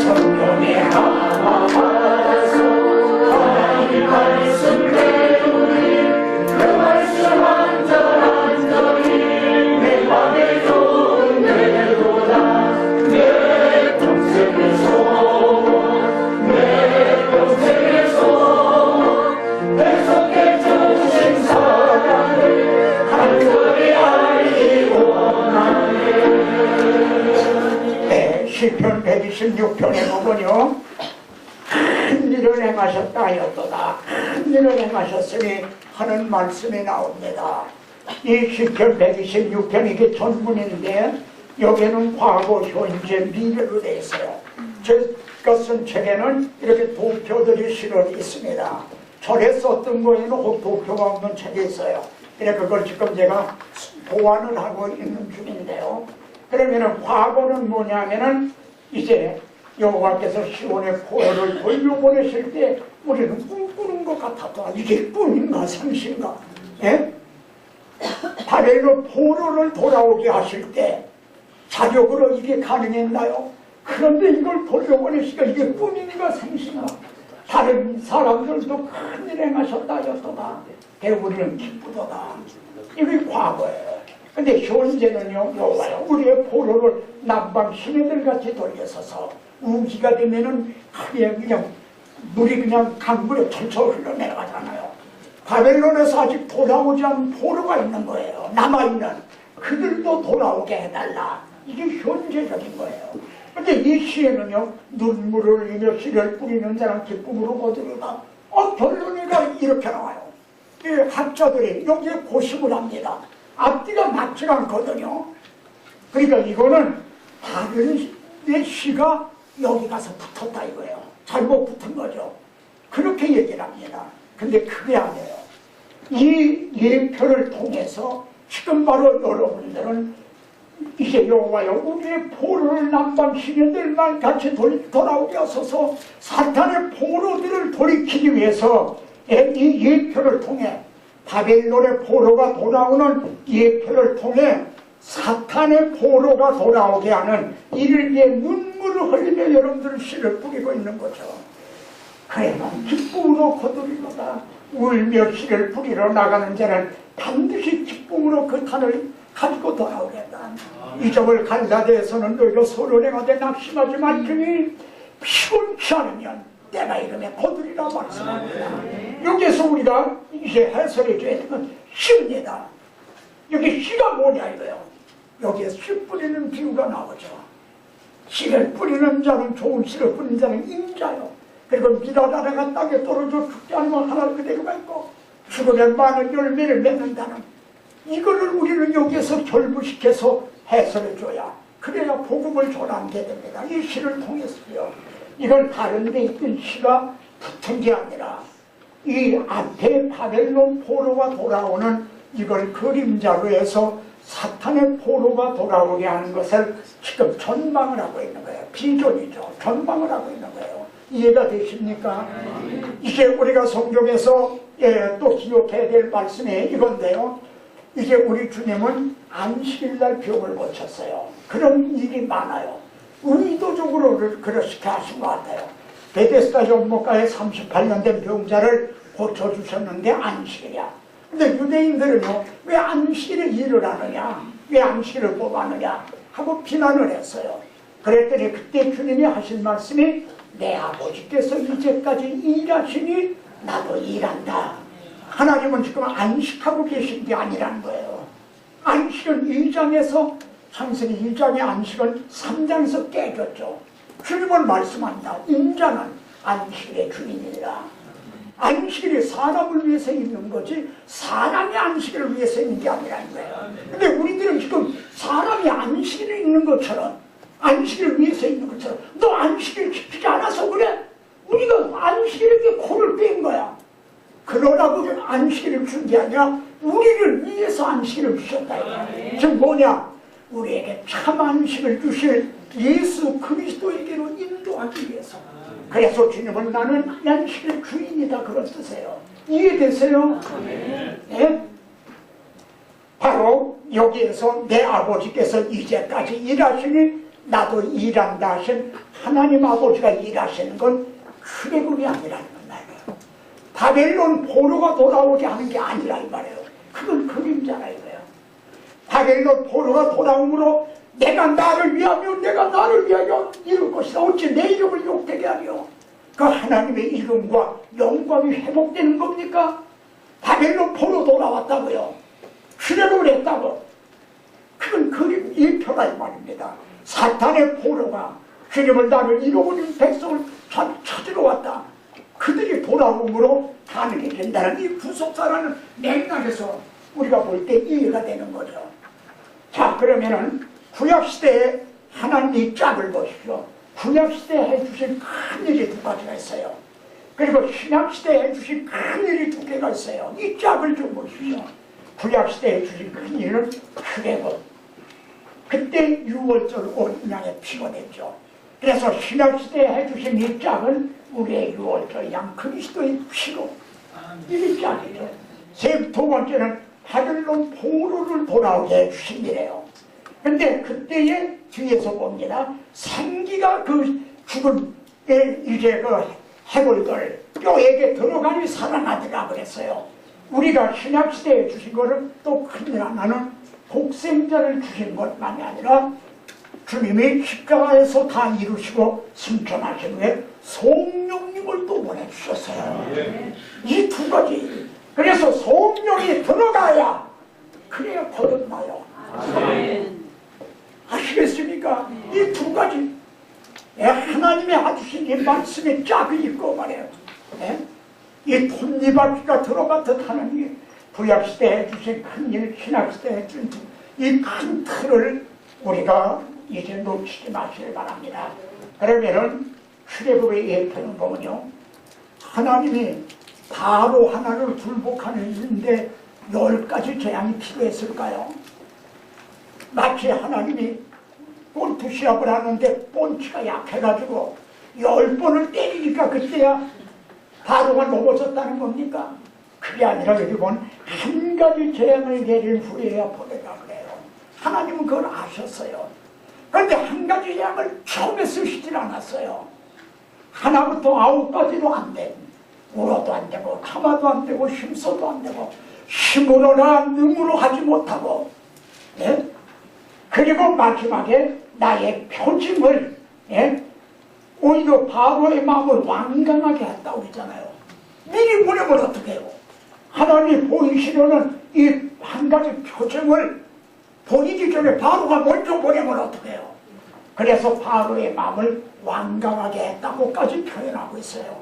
성령의 하나 받아서 하나님 말씀 배우니 그 말씀 한절한절이 내 맘에 좋은 내도다 내 평생의 소원 내 평생의 소원 해석해 주신 사랑을 간절히 알기 원하네. 네, 시편 126편에 보면요 큰 일을 행하셨다 하였도다 큰 일을 행하셨으니 하는 말씀이 나옵니다. 이 시편 126편 이게 전문인데 여기에는 과거, 현재, 미래로 되어 있어요. 제가 쓴 책에는 이렇게 도표들이 실어 있습니다. 절에 썼던 거에는 도표가 없는 책이 있어요. 그래서 그걸 지금 제가 보완을 하고 있는 중인데요. 그러면은 과거는 뭐냐면은 이제 여호와께서 시온의 포로를 돌려보내실 때 우리는 꿈꾸는 것 같았다. 이게 꿈인가 상신가? 예? 바벨론 포로를 돌아오게 하실 때 자력으로 이게 가능했나요? 그런데 이걸 돌려보내시니까 이게 꿈인가 상신가? 다른 사람들도 큰일 행하셨다 하였도다. 우리는 기쁘도다. 이게 과거예요. 근데 현재는요, 여호와여 우리의 포로를 남방 시내들같이 돌려서서 우기가 되면은 크게 그냥 물이 그냥 강물에 철철 흘러내려가잖아요. 바벨론에서 아직 돌아오지 않은 포로가 있는 거예요. 남아있는 그들도 돌아오게 해달라. 이게 현재적인 거예요. 근데 이 시에는요, 눈물을 흘리며 씨를 뿌리는 자는 기쁨으로 거두리다. 결론이가 이렇게 나와요. 이 학자들이 여기에 고심을 합니다. 앞뒤가 맞지가 않거든요. 그러니까 이거는 다른 시가 여기 가서 붙었다 이거예요. 잘못 붙은 거죠. 그렇게 얘기를 합니다. 근데 그게 아니에요. 이 예표를 통해서 지금 바로 여러분들은 이제 여호와여 우리의 포로를 남방 시내들만 같이 돌아오게 하소서 사탄의 포로들을 돌이키기 위해서 이 예표를 통해 바벨론의 포로가 돌아오는 예표를 통해 사탄의 포로가 돌아오게 하는 이를 위해 눈물을 흘리며 여러분들은 씨를 뿌리고 있는 거죠. 그래만 기쁨으로 거두리로다. 울며 씨를 뿌리러 나가는 자는 반드시 기쁨으로 그 탄을 가지고 돌아오겠다. 이 점을 갈라디아에서는 너희가 서로 행하되 낙심하지 말지니 피곤치 않으면 내가 이름에 거두리라 말씀합니다. 여기에서 우리가 이제 해설해 줘야 되는 건 씨입니다. 여기 씨가 뭐냐 이거요. 여기에 씨 뿌리는 비유가 나오죠. 씨를 뿌리는 자는 좋은 씨를 뿌리는 자는 인자요. 그리고 미라다라가 땅에 떨어져 죽지 않으면 하나 그대로가 있고 죽으면 많은 열매를 맺는다는 이거를 우리는 여기에서 결부시켜서 해설해 줘야 그래야 복음을 전하게 됩니다. 이 시를 통해서요. 이걸 다른 데 있던 시가 붙은 게 아니라 이 앞에 바벨론 포로가 돌아오는 이걸 그림자로 해서 사탄의 포로가 돌아오게 하는 것을 지금 전망을 하고 있는 거예요. 비전이죠. 전망을 하고 있는 거예요. 이해가 되십니까? 이제 우리가 성경에서 또 기억해야 될 말씀이 이건데요. 이제 우리 주님은 안식일날 병을 고쳤어요. 그런 일이 많아요. 의도적으로 그렇게 하신 것 같아요. 베데스다 연못가에 38년 된 병자를 고쳐주셨는데 안식일이야. 근데 유대인들은요, 왜 안식일에 일을 하느냐, 왜 안식일을 뽑았느냐 하고 비난을 했어요. 그랬더니 그때 주님이 하신 말씀이 내 아버지께서 이제까지 일하시니 나도 일한다. 하나님은 지금 안식하고 계신 게 아니라는 거예요. 안식은 2장에서 창세기 2장의 안식은 3장에서 깨졌죠. 주님은 말씀합니다. 인자는 안식의 주인이라. 안식일이 사람을 위해서 있는 거지 사람이 안식일을 위해서 있는 게 아니라는 거예요. 근데 우리들은 지금 사람이 안식일에 있는 것처럼 안식일을 위해서 있는 것처럼 너 안식일 지키지 않아서 그래? 우리가 안식일에게 코를 뺀 거야. 그러라고 안식일을 준 게 아니라 우리를 위해서 안식일을 주셨다. 즉 뭐냐? 우리에게 참 안식을 주실 예수 그리스도에게로 인도하기 위해서. 그래서 주님은 나는 안식의 주인이다 그런 뜻이에요. 이해되세요? 네? 바로 여기에서 내 아버지께서 이제까지 일하시니 나도 일한다 하신 하나님 아버지가 일하시는 건 출애굽이 아니라는 말이에요. 바벨론 포로가 돌아오게 하는 게 아니라 이 말이에요. 그건 그림자라 이거예요. 바벨론 포로가 돌아오므로 내가 나를 위하며 내가 나를 위하여 이룰 것이다. 어찌 내 이름을 욕되게 하려. 그 하나님의 이름과 영광이 회복되는 겁니까? 바벨론 포로 돌아왔다고요. 출애굽을 했다고. 그건 그림 일표라 이 말입니다. 사탄의 포로가 주님을 나를 잃어버린 백성을 찾으러 왔다. 그들이 돌아옴으로 가능해진다는 이 구속사라는 맥락에서 우리가 볼 때 이해가 되는 거죠. 자, 그러면은 구약시대에 하나님이 짝을 보십시오. 구약시대에 해주신 큰 일이 두 가지가 있어요. 그리고 신약시대에 해주신 큰 일이 두 개가 있어요. 이 짝을 좀 보십시오. 구약시대에 해주신 큰 일은 출애굽. 그때 6월절 어린 양의 피가 됐죠. 그래서 신약시대에 해주신 이 짝은 우리의 6월절 양 그리스도의 피로 이 짝이죠. 두 번째는 바벨론 포로를 돌아오게 해주신 일이에요. 근데 그때의 뒤에서 봅니다. 생기가 그 죽은 이제 그 해골들 뼈에게 들어가니 살아나더라 그랬어요. 우리가 신약시대에 주신 거를 또 큰일 하나는 독생자를 주신 것만이 아니라 주님이 십자가에서 다 이루시고 승천하신 후에 성령님을 또 보내주셨어요. 이 두 가지. 그래서 성령이 들어가야 그래야 거듭나요. 아시겠습니까? 이 두 가지. 하나님의 아주신 이 말씀에 짝이 있고 말이에요. 이 톱니바퀴가 들어가듯 하는 이 구약시대에 주신 큰일, 신약시대에 준 이 큰 틀을 우리가 이제 놓치지 마시길 바랍니다. 그러면은 출애굽의 예표는 보면요. 하나님이 바로 하나를 굴복하는 일인데 10가지 재앙이 필요했을까요? 마치 하나님이 본투 시합을 하는데 본치가 약해가지고 10번을 때리니까 그때야 바로가 넘어졌다는 겁니까? 그게 아니라 여기 보면 한 가지 재앙을 내린 후에야 보내라 그래요. 하나님은 그걸 아셨어요. 그런데 한 가지 재앙을 처음에 쓰시질 않았어요. 하나부터 아홉까지도 안 돼. 울어도 안 되고 참아도 안 되고 힘써도 안 되고 힘으로나 능으로 하지 못하고 예? 그리고 마지막에 나의 표징을 예? 오히려 바로의 마음을 완강하게 했다고 했잖아요. 미리 보내면 어떻게 해요? 하나님 보이시려는 이 한 가지 표징을 보이기 전에 바로가 먼저 보내면 어떻게 해요? 그래서 바로의 마음을 완강하게 했다고까지 표현하고 있어요.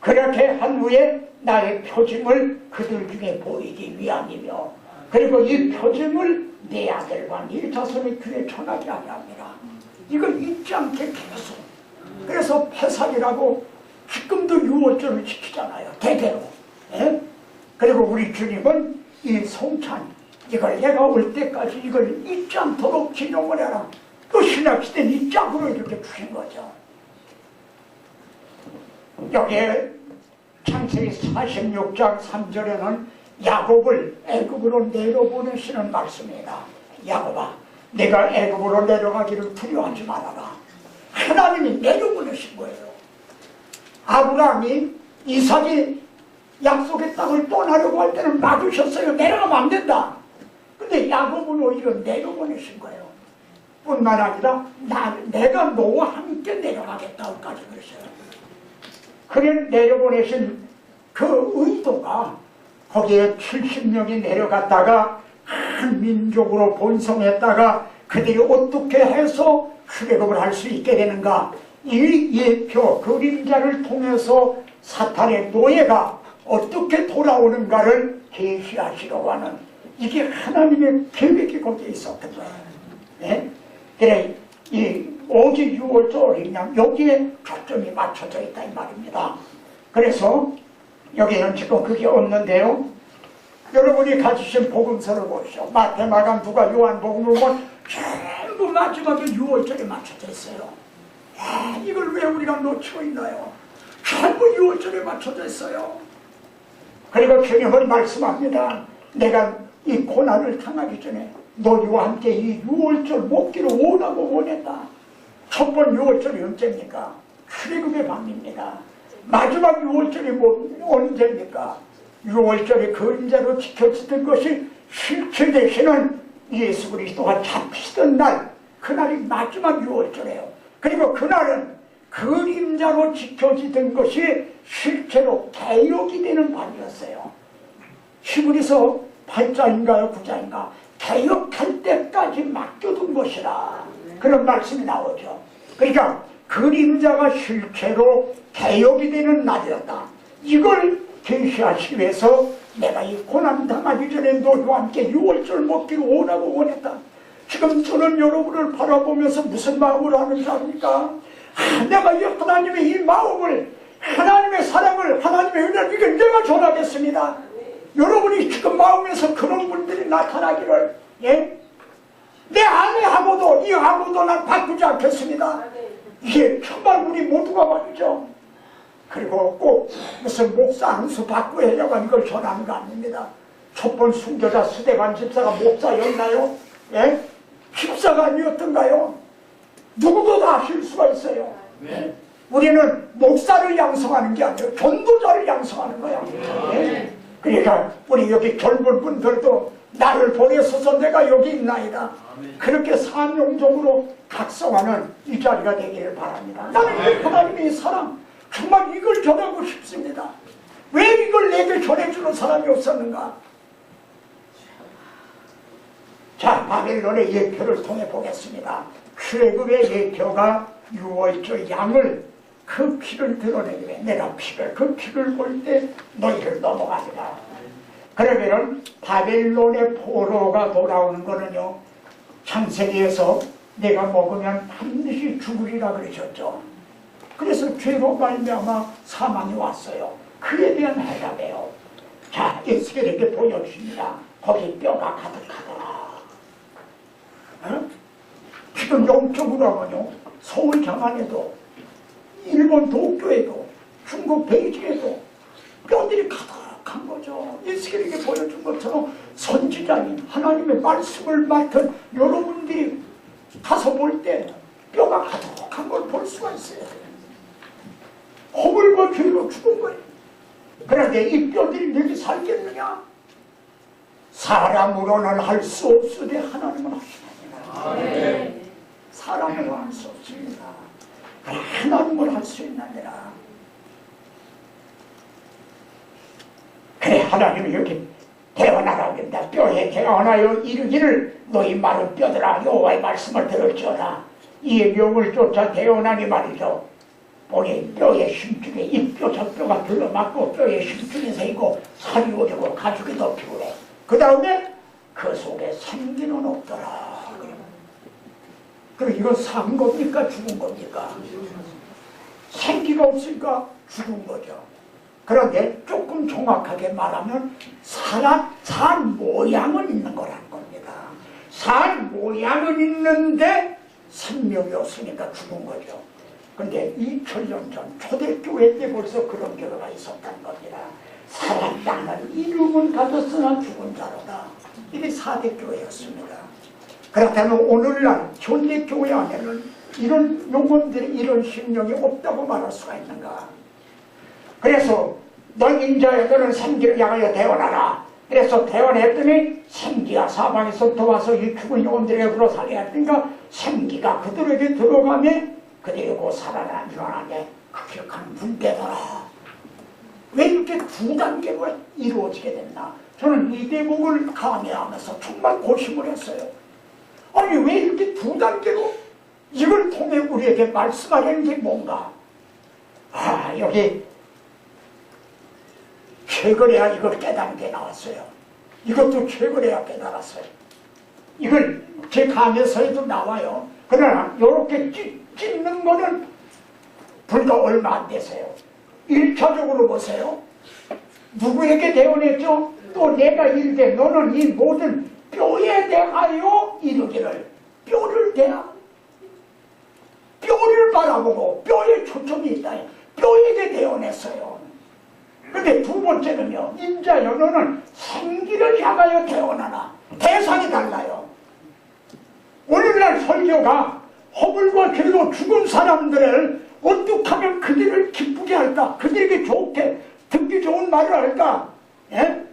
그렇게 한 후에 나의 표징을 그들 중에 보이기 위함이며 그리고 이 표징을 내 아들과 네 자손의 귀에 전하게 하게 합니다. 이걸 잊지 않게 계속. 그래서 패삭이라고 지금도 유월절을 지키잖아요. 대대로. 예? 그리고 우리 주님은 이 성찬 이걸 내가 올 때까지 이걸 잊지 않도록 기념을 해라. 또 신약시대는 이 짝으로 이렇게 주신 거죠. 여기에 창세기 46장 3절에는 야곱을 애굽으로 내려보내시는 말씀입니다. 야곱아, 내가 애굽으로 내려가기를 두려워하지 말아라. 하나님이 내려보내신 거예요. 아브라함이 이삭이 약속의 땅을 떠나려고 할 때는 막으셨어요. 내려가면 안 된다. 근데 야곱은 오히려 내려보내신 거예요. 뿐만 아니라 내가 너와 함께 내려가겠다고까지 그러셔요. 그래 내려보내신 그 의도가 거기에 70명이 내려갔다가 한 민족으로 번성했다가 그들이 어떻게 해서 출애굽을 할 수 있게 되는가, 이 예표 그림자를 통해서 사탄의 노예가 어떻게 돌아오는가를 계시하시려고 하는 이게 하나님의 계획이 거기에 있었던 거예요. 예? 그래 이 오직 6월절 어린 양 여기에 초점이 맞춰져 있다 이 말입니다. 그래서 여기는 지금 그게 없는데요. 여러분이 가지신 복음서를 보시죠. 마태, 마감, 누가, 요한복음을 보면 전부 마지막에 6월절에 맞춰져 있어요. 이걸 왜 우리가 놓치고 있나요? 전부 6월절에 맞춰져 있어요. 그리고 주님은 말씀합니다. 내가 이 고난을 당하기 전에 너희와 함께 이 6월절 먹기를 원하고 원했다. 첫 번 6월절이 언제입니까? 출애굽의 밤입니다. 마지막 6월절이 언제입니까? 6월절이 그림자로 지켜지던 것이 실체 되시는 예수 그리스도가 잡히시던 날, 그날이 마지막 6월절이에요. 그리고 그날은 그림자로 지켜지던 것이 실제로 개혁이 되는 밤이었어요. 히브리서 8장인가요 9장인가 개혁할 때까지 맡겨둔 것이라 그런 말씀이 나오죠. 그러니까 그림자가 실제로 개혁이 되는 날이었다. 이걸 계시하시기 위해서 내가 이 고난 당하기 전에 너희와 함께 6월절 먹기를 원하고 원했다. 지금 저는 여러분을 바라보면서 무슨 마음으로 하는 사람입니까? 내가 이 하나님의 이 마음을, 하나님의 사랑을, 하나님의 은혜를 이걸 내가 전하겠습니다. 여러분이 지금 마음에서 그런 분들이 나타나기를, 예? 내 아내하고도 이하고도 난 바꾸지 않겠습니다. 이게 정말 우리 모두가 말이죠. 그리고 꼭 무슨 목사 한 수 바꾸려고 이걸 전하는 거 아닙니다. 촛불 순교자 스데반 집사가 목사였나요? 예? 집사가 아니었던가요? 누구도 다 실수가 있어요. 네. 우리는 목사를 양성하는 게 아니에요. 전도자를 양성하는 거야. 네. 그러니까 우리 여기 젊은 분들도 나를 보내소서 내가 여기 있나이다. 그렇게 사명적으로 각성하는 이 자리가 되기를 바랍니다. 나는 하나님의 사랑 정말 이걸 전하고 싶습니다. 왜 이걸 내게 전해주는 사람이 없었는가? 자, 바벨론의 예표를 통해 보겠습니다. 출애굽의 예표가 6월절 양을 그 피를 드러내기 위해 내가 그 피를 볼 때 너희를 넘어가리라. 그러면은 바벨론의 포로가 돌아오는 거는요, 창세기에서 내가 먹으면 반드시 죽으리라 그러셨죠. 그래서 죄로 말미암아 사망이 왔어요. 그에 대한 해답이에요. 자, 에스겔에게 보여주십니다. 거기 뼈가 가득하더라. 어? 지금 영적으로 하면요, 서울 장안에도 일본 도쿄에도 중국 베이징에도 뼈들이 가득한 거죠. 에스겔에게 보여준 것처럼 선지자인 하나님의 말씀을 맡은 여러분들이 가서 볼 때 뼈가 가득한 걸 볼 수가 있어요. 허물과 죄로 죽은 거예요. 그런데 이 뼈들이 너희 살겠느냐? 사람으로는 할 수 없으되 하나님은 하시느니라. 사람으로 할 수 없습니다. 하나님을 할 수 있느니라. 그래, 하나님이 여기 태어나라 된다. 뼈에 태어나여 이르기를 너희 마른 뼈들아 여호와의 말씀을 들을지어다. 이의 명을 쫓아 태어나니 말이죠. 우리 뼈의 심중에 이 뼈 저 뼈가 들러맞고 뼈의 심중에서 이고 살이 오르고 가죽이 덮이고 그래. 그 다음에 그 속에 생기는 없더라. 그럼 이거 산 겁니까 죽은 겁니까? 생기가 없으니까 죽은 거죠. 그런데 조금 정확하게 말하면 산 모양은 있는 거라는 겁니다. 산 모양은 있는데 생명이 없으니까 죽은 거죠. 근데 2000년 전 초대교회 때 벌써 그런 교회가 있었다는 겁니다. 살았다는 이름은 가졌으나 죽은 자로다. 이게 4대 교회였습니다. 그렇다면 오늘날 현대교회 안에는 이런 용언들이 이런 심령이 없다고 말할 수가 있는가? 그래서 넌 인자여 너는 생기를 향하여 태어나라. 그래서 태어났더니 생기가 사방에서부터 와서 이 죽은 영혼들에게 불어 살려야 하니까 생기가 그들에게 들어가면 그들이 곧 살아나 일어나게 극력한 분배더라. 왜 이렇게 두 단계로 이루어지게 됐나? 저는 이 대목을 강의하면서 정말 고심을 했어요. 아니 왜 이렇게 두 단계로 이걸 통해 우리에게 말씀하려는 게 뭔가? 아, 여기 최근에야 이걸 깨달은 게 나왔어요. 이것도 최근에야 깨달았어요. 이걸 제 강의서에도 나와요. 그러나 이렇게 찢는 거는 불과 얼마 안 되세요. 1차적으로 보세요. 누구에게 대언했죠? 또 내가 이르되 너는 이 모든 뼈에 대하여 이르기를. 뼈를 바라보고 뼈에 초점이 있다. 뼈에게 대언했어요. 근데 두 번째는요. 인자여 너는 생기를 향하여 태어나라. 대상이 달라요. 오늘날 설교가 허물과 죄로 죽은 사람들을 어떻게 하면 그들을 기쁘게 할까? 그들에게 좋게 듣기 좋은 말을 할까? 예?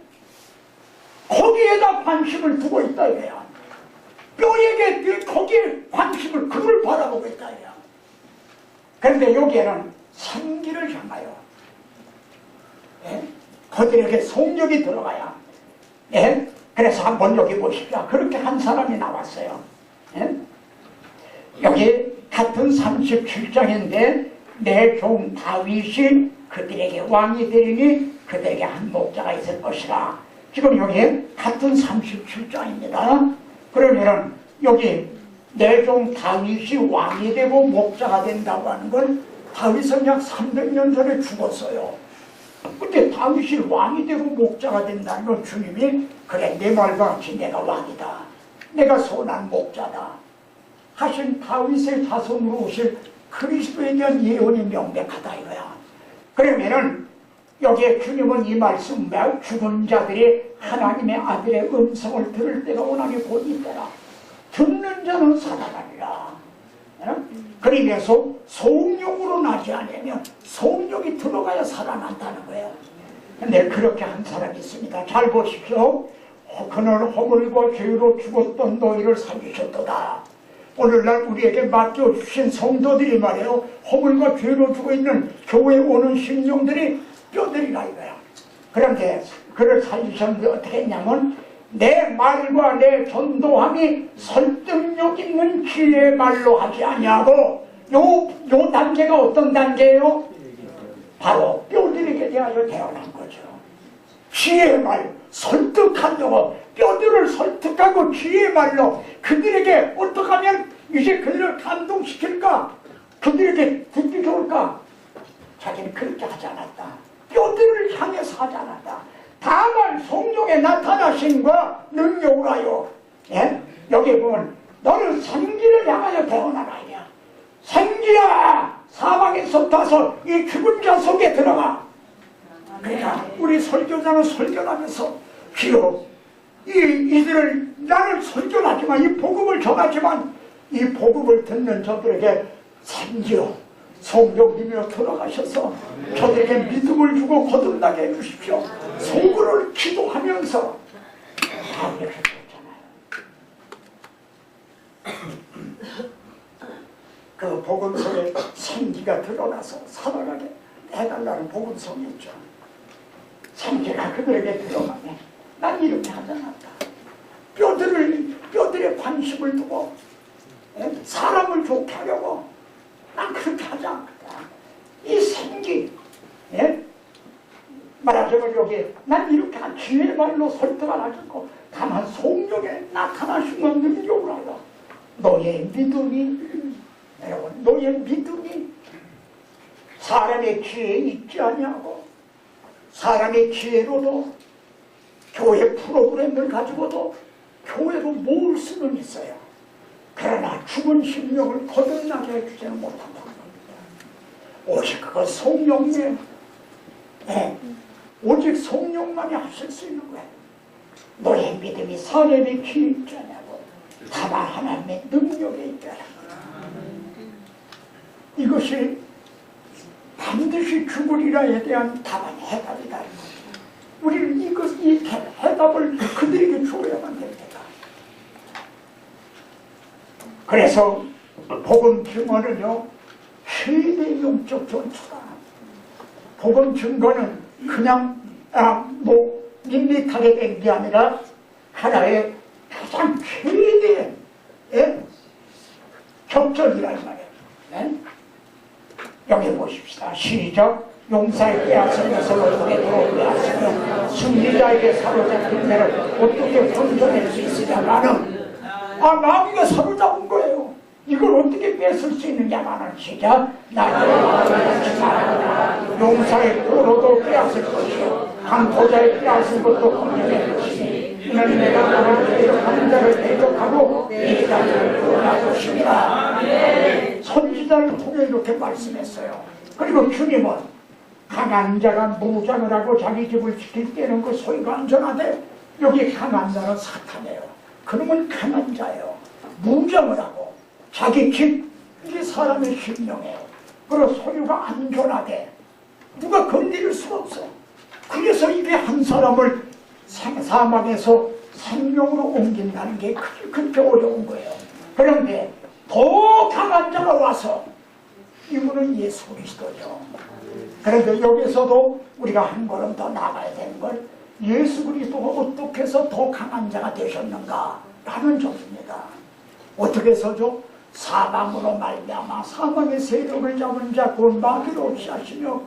거기에다 관심을 두고 있다 이거야. 뼈에게 거기에 관심을 그걸 바라보고 있다 이거야. 그런데 여기에는 생기를 향하여 예? 그들에게 속력이 들어가야 예? 그래서 한번 여기 보십시오. 그렇게 한 사람이 나왔어요. 예? 여기 같은 37장인데 내 종 다윗이 그들에게 왕이 되리니 그들에게 한 목자가 있을 것이라. 지금 여기 같은 37장입니다. 그러면 여기 내 종 다윗이 왕이 되고 목자가 된다고 하는 건 다윗은 약 300년 전에 죽었어요. 근데 다윗이 왕이 되고 목자가 된다는 건 주님이 그래 내 말과 같이 내가 왕이다. 내가 선한 목자다. 하신 다윗의 자손으로 오실 그리스도에 대한 예언이 명백하다 이거야. 그러면은 여기에 주님은 이 말씀 죽은 자들이 하나님의 아들의 음성을 들을 때가 오나니 곧 있더라. 듣는 자는 살아나리라. 그러면서 성령으로 나지 않으면 성령이 들어가야 살아난다는 거예요. 근데 그렇게 한 사람이 있습니다. 잘 보십시오. 그는 허물과 죄로 죽었던 너희를 살리셨도다. 오늘날 우리에게 맡겨주신 성도들이 말이에요. 허물과 죄로 죽어있는 교회에 오는 심령들이 뼈들이라 이거야. 그런데 그를 살리셨는데 어떻게 했냐면 내 말과 내 전도함이 설득력 있는 지혜의 말로 하지 아니하고 요 단계가 어떤 단계예요? 바로 뼈들에게 대하여 태어난 거죠. 지혜의 말, 설득하려고 뼈들을 설득하고 지혜의 말로 그들에게 어떻게 하면 이제 그들을 감동시킬까? 그들에게 듣기 좋을까? 자기는 그렇게 하지 않았다. 뼈들을 향해서 하지 않았다. 다만 성령의 나타나심과 능력을 하여 예? 여기 보면 너는 생기를 향하여 태어나라 이야. 생기야 사방에서 타서 이 죽은 자 속에 들어가. 그러니까 우리 설교자는 설교하면서 비록 이들을 나는 설교하지만 이 복음을 전하지만 이 복음을 듣는 저들에게 생기요 성령님이여 돌아가셔서 저들에게 믿음을 주고 거듭나게 해주십시오. 속으로 기도하면서 다 이렇게 됐잖아요. 그 복음성에 생기가 드러나서 살아가게 해달라는 복음성이 있죠. 생기가 그들에게 드러나네. 난 이렇게 하지 않았다. 뼈들에 관심을 두고 사람을 좋게 하려고 난 그렇게 하지 않거든. 이 생기, 말하자면 여기 난 이렇게 지혜의 말로 설득을 하지 않고 다만 성령에 나타나시는 능력을 알아. 너의 믿음이, 여러분, 너의 믿음이 사람의 지혜에 있지 아니하고 사람의 지혜로도 교회 프로그램을 가지고도 교회로 모을 수는 있어요. 그러나 죽은 심령을 거듭나게 해주지는 못한다는 겁니다. 오직 그거 성령님, 오직 성령만이 하실 수 있는 거예요. 너의 믿음이 사람의 귀에 있지 않냐고 다만 하나님의 능력에 있게 하라. 이것이 반드시 죽으리라에 대한 답은 해답이다. 우리는 이 해답을 그들에게 주어야만 됩니다. 그래서 복음 증언은요, 최대 영적 전투다. 복음 증거는 그냥 밋밋하게 된 게 아니라 하나의 가장 최대의 격전이란 말이에요. 여기 보십시다. 시작. 용사의 빼앗으면서 어떻게 빼앗으며 승리자에게 사로잡힌 자를 어떻게 건져낼 수 있으냐. 나는 마귀가 사로잡은 거예요. 이걸 어떻게 뺏을 수 있느냐. 나는 시작. 나는 용사의 포로도 빼앗을 것이요 강포자의 빼앗은 것도 건져낼 것이니 이는 내가 너를 대적하는 자를 대적하고 네 자를 구원할 것입니다. 선지자를 통해 이렇게 말씀했어요. 그리고 주님은 강한 자가 무장을 하고 자기 집을 지킬 때는 그 소유가 안전하대. 여기 강한 자는 사탄이에요. 그놈은 강한 자예요. 무장을 하고 자기 집, 이게 사람의 심령이에요. 그리고 소유가 안전하대. 누가 건드릴 수가 없어. 그래서 이게 한 사람을 사망에서 생명으로 옮긴다는 게 그렇게 어려운 거예요. 그런데 더 강한 자가 와서 이분은 예수 그리스도죠. 그런데 여기서도 우리가 한 걸음 더 나가야 되는 건 예수 그리스도가 어떻게 해서 더 강한 자가 되셨는가 라는 점입니다. 어떻게 해서죠? 사망으로 말미암아 사망의 세력을 잡은 자 곧 마귀로 없이 하시며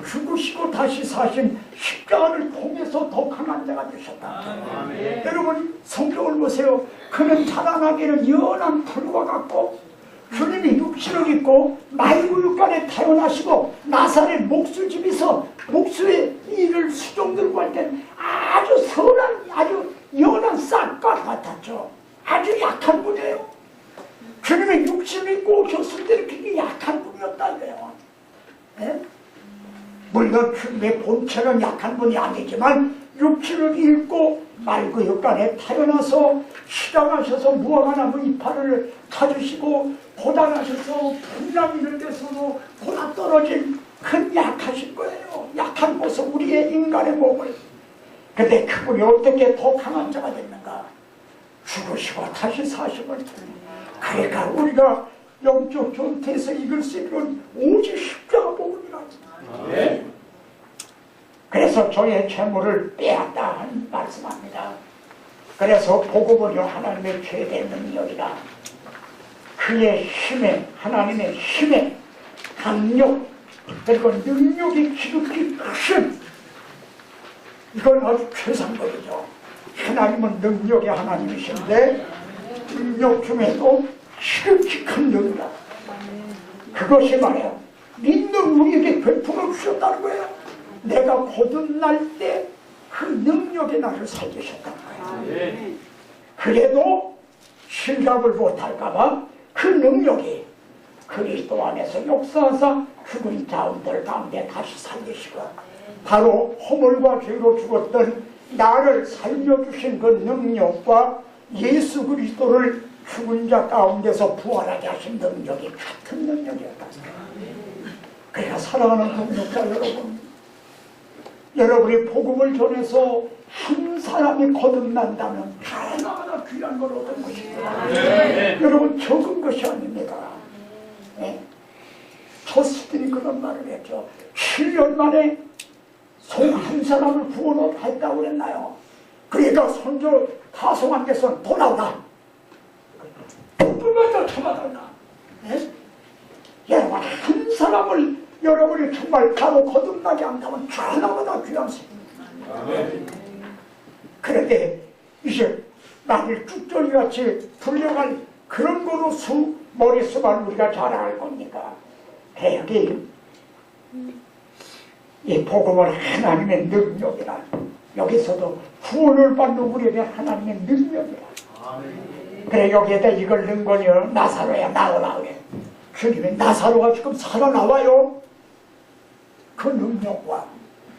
죽으시고 다시 사신 십자가를 통해서 더 강한 자가 되셨다. 여러분 성경을 보세요. 그는 자라나기는 연한 풀과 같고 주님이 육신을 입고 마이구육간에 태어나시고 나사렛 목수집에서 목수의 일을 수종 들고 할 때는 아주 선한 아주 연한 쌀과 같았죠. 아주 약한 분이에요. 주님의 육신을 입고 오셨을 때는 그게 약한 분이었다 이거예요. 물론 주님의 본체는 약한 분이 아니지만 육신을 입고 말구육간에 태어나서 시장하셔서 무화과 나무 이파리를 타주시고 고단하셔서 풍랑 이런 데서도 보다 떨어진 큰 약하신 거예요. 약한 모습 우리의 인간의 몸을. 근데 그분이 어떻게 더 강한 자가 됐는가? 죽으시고 다시 사심을 통해. 그러니까 우리가 영적 전투에서 이길 수 있는 오직 십자가 복음이라고. 그래서 저의 재물을 빼앗다 하는 말씀합니다. 그래서 복음은요 하나님의 최대 능력이다. 그의 힘에 하나님의 힘에 강력 그리고 능력이 지극히 크신 이건 아주 최상급이죠. 하나님은 능력의 하나님이신데 능력 중에도 지극히 큰 능력. 그것이 말이에요. 믿는 우리에게 베풀어 주셨다는 거예요. 내가 거듭날 때 그 능력이 나를 살리셨다는 거예요. 그래도 실감을 못할까봐 그 능력이 그리스도 안에서 역사하사 죽은 자들 가운데 다시 살리시고 바로 허물과 죄로 죽었던 나를 살려주신 그 능력과 예수 그리스도를 죽은 자 가운데서 부활하게 하신 능력이 같은 능력이었다. 그러니까 사랑하는 동역자 여러분, 여러분이 복음을 전해서 한 사람이 거듭난다면 하나하나 귀한 걸 얻은 것입니다. 여러분 적은 것이 아닙니다. 네? 토스들이 그런 말을 했죠. 7년 만에 송 한 사람을 구원했다고 그랬나요? 그러니까 선조 타송한께서는 돌아오라. 복음을 쳐받았나? 네? 여러분 한 사람을 여러분이 정말 바로 거듭나게 한다면 하나마다 귀한 것입니다. 그런데 이제 나를 쭉저기같이 불려갈 그런 거로 머릿수만 우리가 자랑할 겁니까? 여기 이 복음은 하나님의 능력이라, 여기서도 구원을 받는 우리에게 하나님의 능력이라. 그래 여기에다 이걸 넣은 거요. 나사로야 나오라 그래. 주님이 나사로가 지금 살아나와요. 그 능력과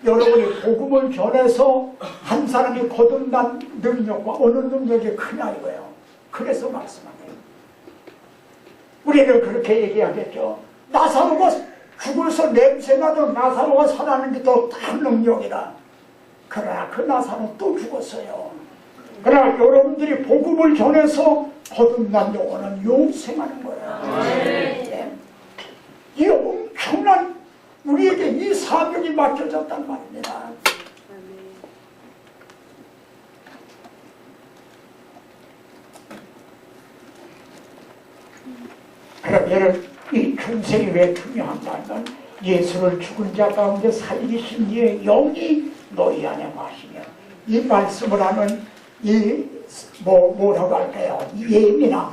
여러분이 복음을 전해서 한 사람이 거듭난 능력과 어느 능력이 크냐 이거예요. 그래서 말씀하네요. 우리는 그렇게 얘기하겠죠. 나사로가 죽어서 냄새나던 나사로가 살아나는 게 더 큰 능력이라. 그러나 그 나사로 또 죽었어요. 그러나 여러분들이 복음을 전해서 거듭난 영혼은 영생하는 거예요. 네. 이 엄청난 우리에게 이 사명이 맡겨졌단 말입니다. 그러면 이 중생이 왜 중요한가 하면 예수를 죽은 자 가운데 살리신 이의 영이 너희 안에 마시며, 이 말씀을 하는 이 뭐라고 할까요? 이 예민함,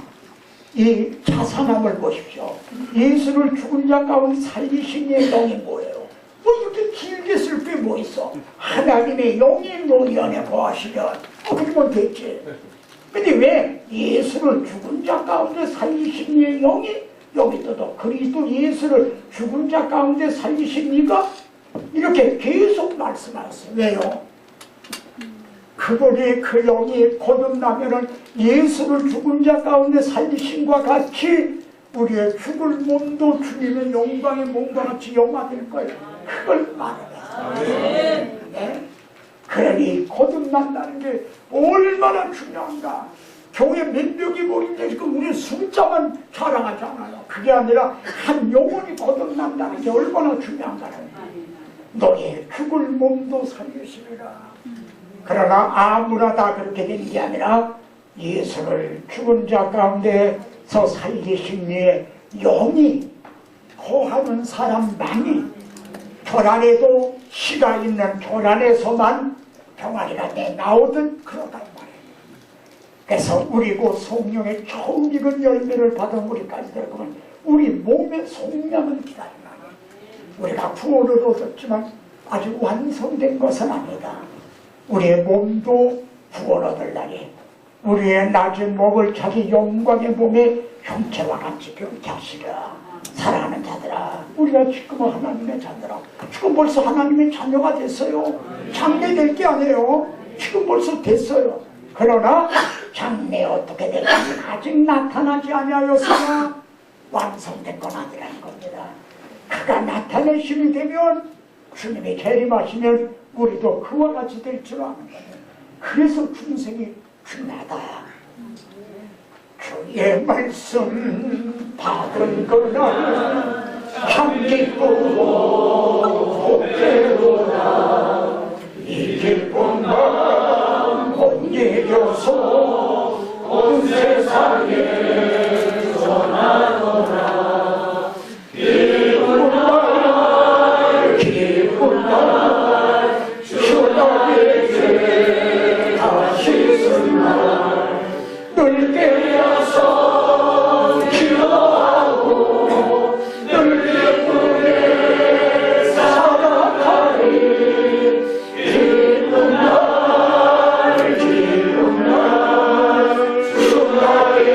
이 자상함을 보십시오. 예수를 죽은 자 가운데 살리신 이의 영이 뭐예요? 뭐 이렇게 길게 쓸 게 뭐 있어? 하나님의 영이 너희 안에 거하시면 그러면 됐지. 근데 왜 예수를 죽은 자 가운데 살리신 이의 영이 여기서도 그리스도 예수를 죽은 자 가운데 살리신 이가 이렇게 계속 말씀하셨어요. 왜요? 그분이 그 영이 거듭나면은 예수를 죽은 자 가운데 살리신과 같이 우리의 죽을 몸도 주님의 영광의 몸과 같이 영화될 거예요. 그걸 말해요. 네? 그러니 거듭난다는 게 얼마나 중요한가. 교회 몇 명이 모이는데 지금 우리 숫자만 자랑하잖아요. 그게 아니라 한 영혼이 거듭난다는 게 얼마나 중요한가는. 너의 죽을 몸도 살리시리라. 그러나 아무나 다 그렇게 되는 게 아니라 예수를 죽은 자 가운데서 살리신 이의 영이 거하는 사람만이 절 안에도 시가 있는 절 안에서만 병아리가 나오든 그러단 말이에요. 그래서 우리 그 성령의 처음 익은 열매를 받은 우리까지 들어보면 우리 몸의 속량은 기다린다. 우리가 구원을 얻었지만 아직 완성된 것은 아니다. 우리의 몸도 구원 얻을 날이, 우리의 낮은 몸을 자기 영광의 몸의 형체와 같이 병자시라. 사랑하는 자들아, 우리가 지금 하나님의 자들아, 지금 벌써 하나님의 자녀가 됐어요. 장래 될 게 아니에요. 지금 벌써 됐어요. 그러나 장래 어떻게 될지 아직 나타나지 아니하였으나 완성된 건 아니라는 겁니다. 그가 나타내심이 되면, 주님이 재림하시면 우리도 그와 같이 될 줄 아는 거예요. 그래서 중생이 중요하다. 주의 말씀 받은 거나 참 기쁘고 복되도다. 이 기쁜 마음 못 이겨서 온 세상에 전하노라. 기쁜 날 기쁜 날 주님에게 다시 쓴 날 늘 깨어서 기도하고 늘 기쁘게 살아가리. 기쁜 날 기쁜 날 주 나의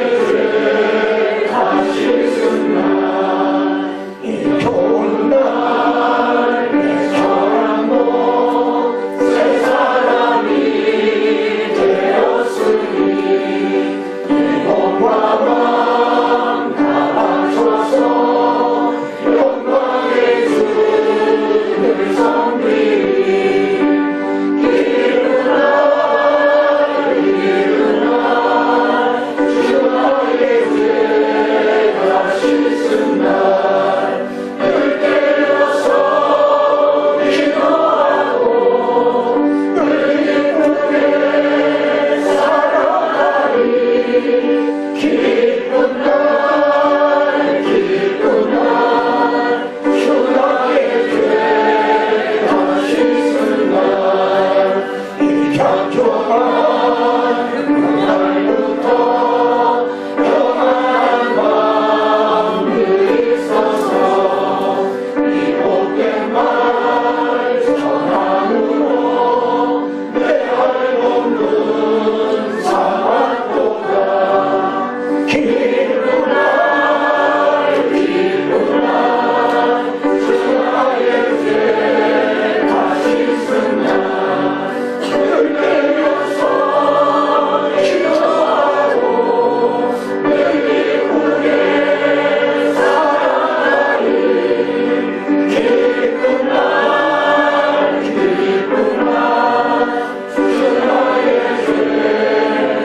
창조한 그날부터 평안한 마음이 있어서 이 복된 말 전함으로 내 album은 살았도다. 기쁘나 기쁘나 주 나에게 다시 쓴다. 늘 내려서 기도하고 늘 기쁘게 살아가리. 기쁘나 기쁘나 주 나에게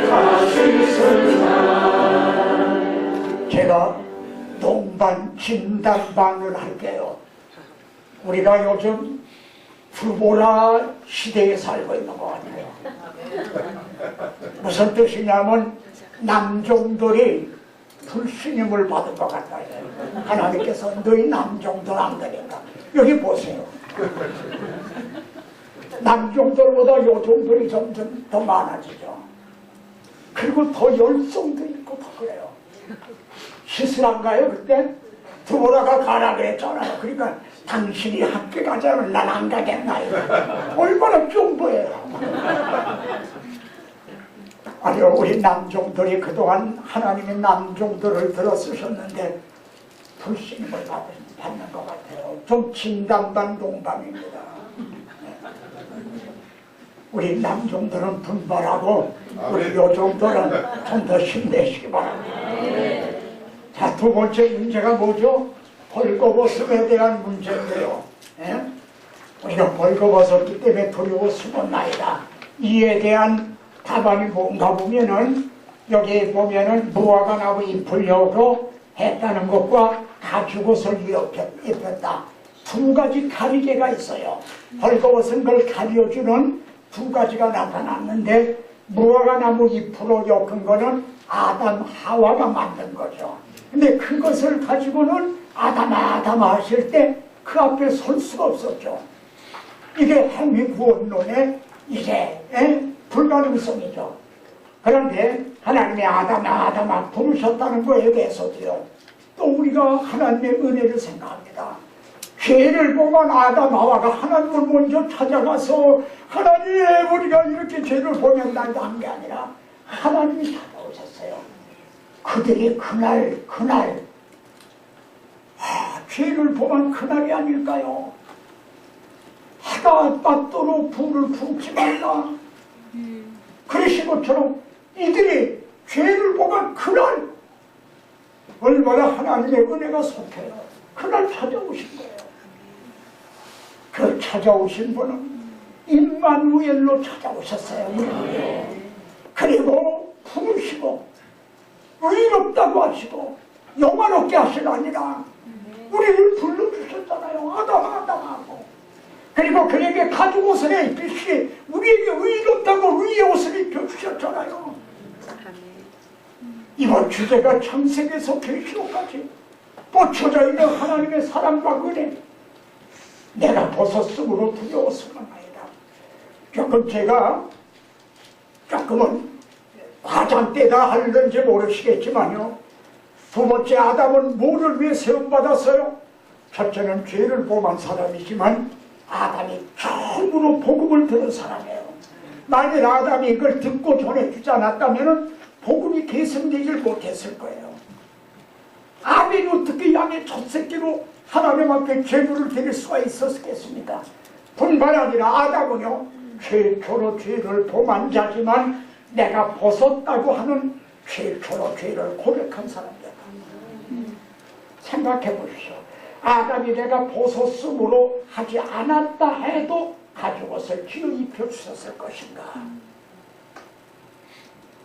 다시 쓴다. 제가 동반 진단반을 할게요. 우리가 요즘 후보라 시대에 살고 있는 것 같아요. 무슨 뜻이냐면 남종들이 불신임을 받은 것 같아요. 하나님께서 너희 남종들 안 되니까 여기 보세요. 남종들보다 요종들이 점점 더 많아지죠. 그리고 더 열성도 있고 더 그래요. 시슬한가요? 그때 두보라가 가라 그랬잖아요. 그러니까 당신이 학교 가자면 난 안 가겠나요? 얼마나 쫑보예요. 아니요, 우리 남종들이 그동안 하나님의 남종들을 들어 쓰셨는데 불신임을 받는 것 같아요. 좀 진단반 동반입니다. 우리 남종들은 분발하고 우리 요종들은 좀 더 힘내시기 바랍니다. 자, 두 번째 문제가 뭐죠? 벌거벗음에 대한 문제인데요. 예? 우리가 벌거벗었기 때문에 두려워 숨었나이다. 이에 대한 답안이 뭔가 보면은 여기 보면은 무화과 나무 잎을 열고 했다는 것과 가죽옷을 입혔다. 두 가지 가리개가 있어요. 벌거벗은 걸 가려주는 두 가지가 나타났는데 무화과 나무 잎으로 엮은 거는 아담 하와가 만든 거죠. 근데 그것을 가지고는 아담아 하실 때 그 앞에 설 수가 없었죠. 이게 행위구원론의 이제 불가능성이죠. 그런데 하나님의 아담아 부르셨다는 거에 대해서도요. 또 우리가 하나님의 은혜를 생각합니다. 죄를 범한 아담 하와가 하나님을 먼저 찾아가서 하나님 우리가 이렇게 죄를 범했다고 한 게 아니라 하나님이 찾아오셨어요. 그들이 그날 죄를 범한 그날이 아닐까요? 해가 받도록 불을 품지 말라. 그러신 것처럼 이들이 죄를 범한 그날 얼마나 하나님의 은혜가 속해요. 그날 찾아오신 거예요. 그 찾아오신 분은 임마누엘로 찾아오셨어요. 우리를. 그리고 부르시고 의롭다고 하시고 영화롭게 하실 아니라 우리를 불러주셨잖아요. 아담하고. 그리고 그에게 가죽옷을 입히시 우리에게 의롭다고 의의 옷을 입혀주셨잖아요. 이번 주제가 창세기에서 계시록까지 뻗쳐져 있는 하나님의 사랑과 은혜. 내가 벗었으므로 두려웠으나이다. 조금은 과장때다 하는지 모르시겠지만요. 두 번째 아담은 뭐를 위해 세움받았어요? 첫째는 죄를 범한 사람이지만 아담이 처음으로 복음을 들은 사람이에요. 만일 아담이 이걸 듣고 전해주지 않았다면 복음이 계승되질 못했을 거예요. 아벨이 어떻게 양의 첫 새끼로 하나님 앞에 제물을 드릴 수가 있었겠습니까? 뿐만 아니라 아담은요, 최초로 죄를 범한 자지만 내가 벗었다고 하는 최초로 죄를 고백한 사람이다. 생각해 보십시오. 아담이 내가 벗었으므로 하지 않았다 해도 가죽옷을 지어 입혀주셨을 것인가?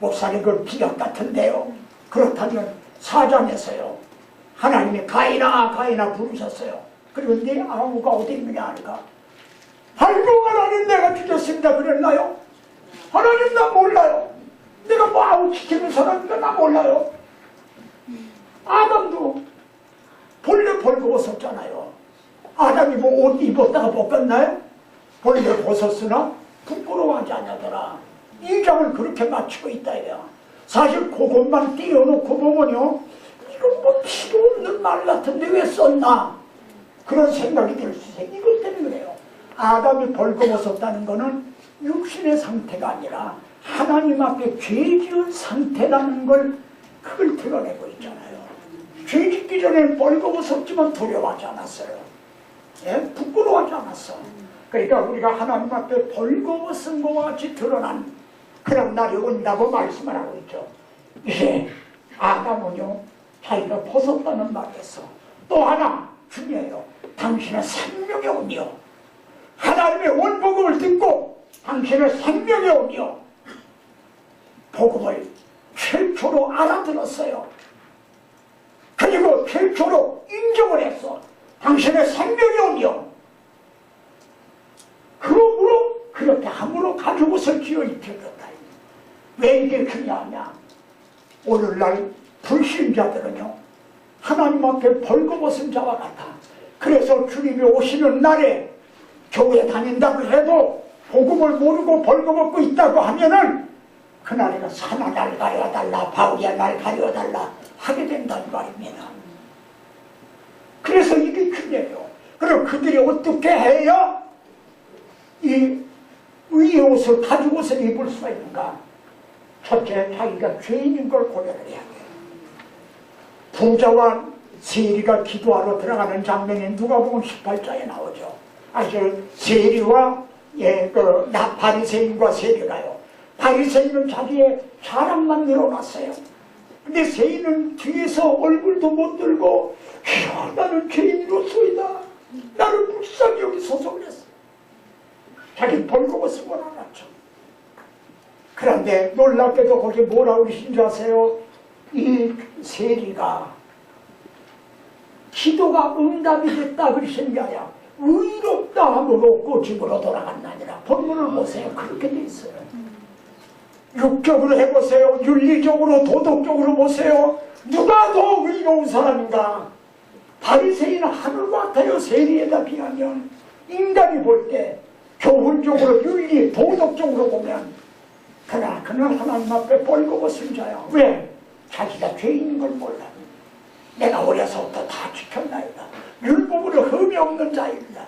목사님 그 비약 같은데요. 그렇다면 4장에서요. 하나님이 가인아 부르셨어요. 그리고 네 아우가 어디 있느냐 하니까 아이고 하나님 내가 죽였습니다 그랬나요? 하나님 나 몰라요. 내가 뭐 아우 지키는 사람인가 나 몰라요. 아담도 본래 벌거벗었잖아요. 아담이 뭐 옷 입었다가 벗겼나요? 본래 벗었으나 부끄러워하지 않냐더라. 이 장을 그렇게 마치고 있다 이거야. 사실 그것만 띄워놓고 보면요, 이건 뭐 필요 없는 말 같은데 왜 썼나, 그런 생각이 들 수 있어요. 이것 때문에 그래요. 아담이 벌거벗었다는 거는 육신의 상태가 아니라 하나님 앞에 죄 지은 상태라는 걸, 그걸 드러내고 있잖아요. 죄 짓기 전에는 벌거벗었지만 두려워하지 않았어요. 예? 부끄러워하지 않았어. 그러니까 우리가 하나님 앞에 벌거벗은 것과 같이 드러난 그런 날이 온다고 말씀을 하고 있죠. 이제 아담은요, 자기가 벗었다는 말이었어. 또 하나 중요해요. 당신은 생명의 오며, 하나님의 원복음을 듣고 당신은 생명의 오며 복음을 최초로 알아들었어요. 그리고 최초로 인정을 했어. 당신의 생명이 오며, 그러므로 그렇게 함으로 가죽옷을 지어 입혀줬다. 왜 이게 중요하냐? 오늘날 불신자들은요, 하나님 앞에 벌거벗은 자와 같아. 그래서 주님이 오시는 날에 교회 다닌다고 해도 복음을 모르고 벌거벗고 있다고 하면은 그날에가 사나 날 가려달라, 바울이야 날 가려달라 하게 된다는 말입니다. 그래서 이게 중요해요. 그럼 그들이 어떻게 해야 이 위의 옷을, 가죽 옷을 입을 수가 있는가? 첫째, 자기가 죄인인 걸 고려를 해야 돼요. 부자와 세리가 기도하러 들어가는 장면이 누가복음 18장에 나오죠. 아주 세리와 바리새인과 세리가요. 바리새인은 자기의 자랑만 늘어났어요. 근데 세리는 뒤에서 얼굴도 못 들고, 이야, 나는 죄인으로서이다, 나를 불쌍히 여기소서 그랬어. 자기 벌거벗은 걸 알았죠. 그런데 놀랍게도 거기 뭐라고 그러신 줄 아세요? 이 세리가 기도가 응답이 됐다 그러신 게 아니라 의롭다 함으로 꼬집으로 돌아갔나니라. 본문을 보세요. 그렇게 돼 있어요. 육적으로 해보세요. 윤리적으로, 도덕적으로 보세요. 누가 더 의로운 사람인가? 바리새인은 하늘 같아요. 세리에다 비하면. 인간이 볼 때 교훈적으로, 윤리, 도덕적으로 보면, 그러나 그는 하나님 앞에 벌거벗은 자야. 왜? 자기가 죄인인 걸 몰라. 내가 어려서부터 다 지켰나이다. 율법으로 흠이 없는 자입니다.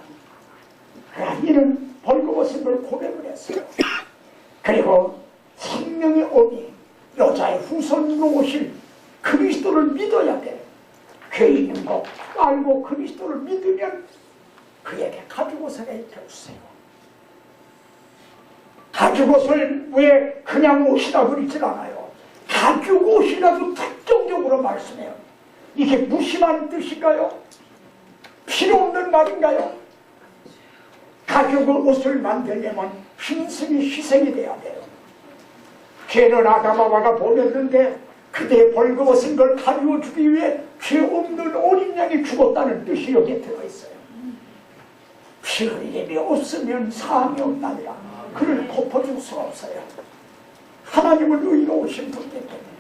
그러나 이는 벌거벗은 걸 고백을 했어요. 그리고 생명의 어미, 여자의 후손으로 오실 그리스도를 믿어야 돼. 죄인인 거 알고 그리스도를 믿으면 그에게 가죽옷을 입혀주세요. 가죽옷을 왜 그냥 옷이라 그러질 않아요. 가죽옷이라도 특정적으로 말씀해요. 이게 무심한 뜻인가요? 필요 없는 말인가요? 가죽 옷을 만들려면 신승이 희생이 돼야 돼요. 죄는 아담아와가 보냈는데 그대의 벌거벗은 걸 가리워 주기 위해 죄 없는 어린 양이 죽었다는 뜻이 여기에 들어있어요. 피 흘림이 없으면 사함이 없나니라. 그를 덮어줄 수가 없어요. 하나님은 의로우신 분이기 때문에.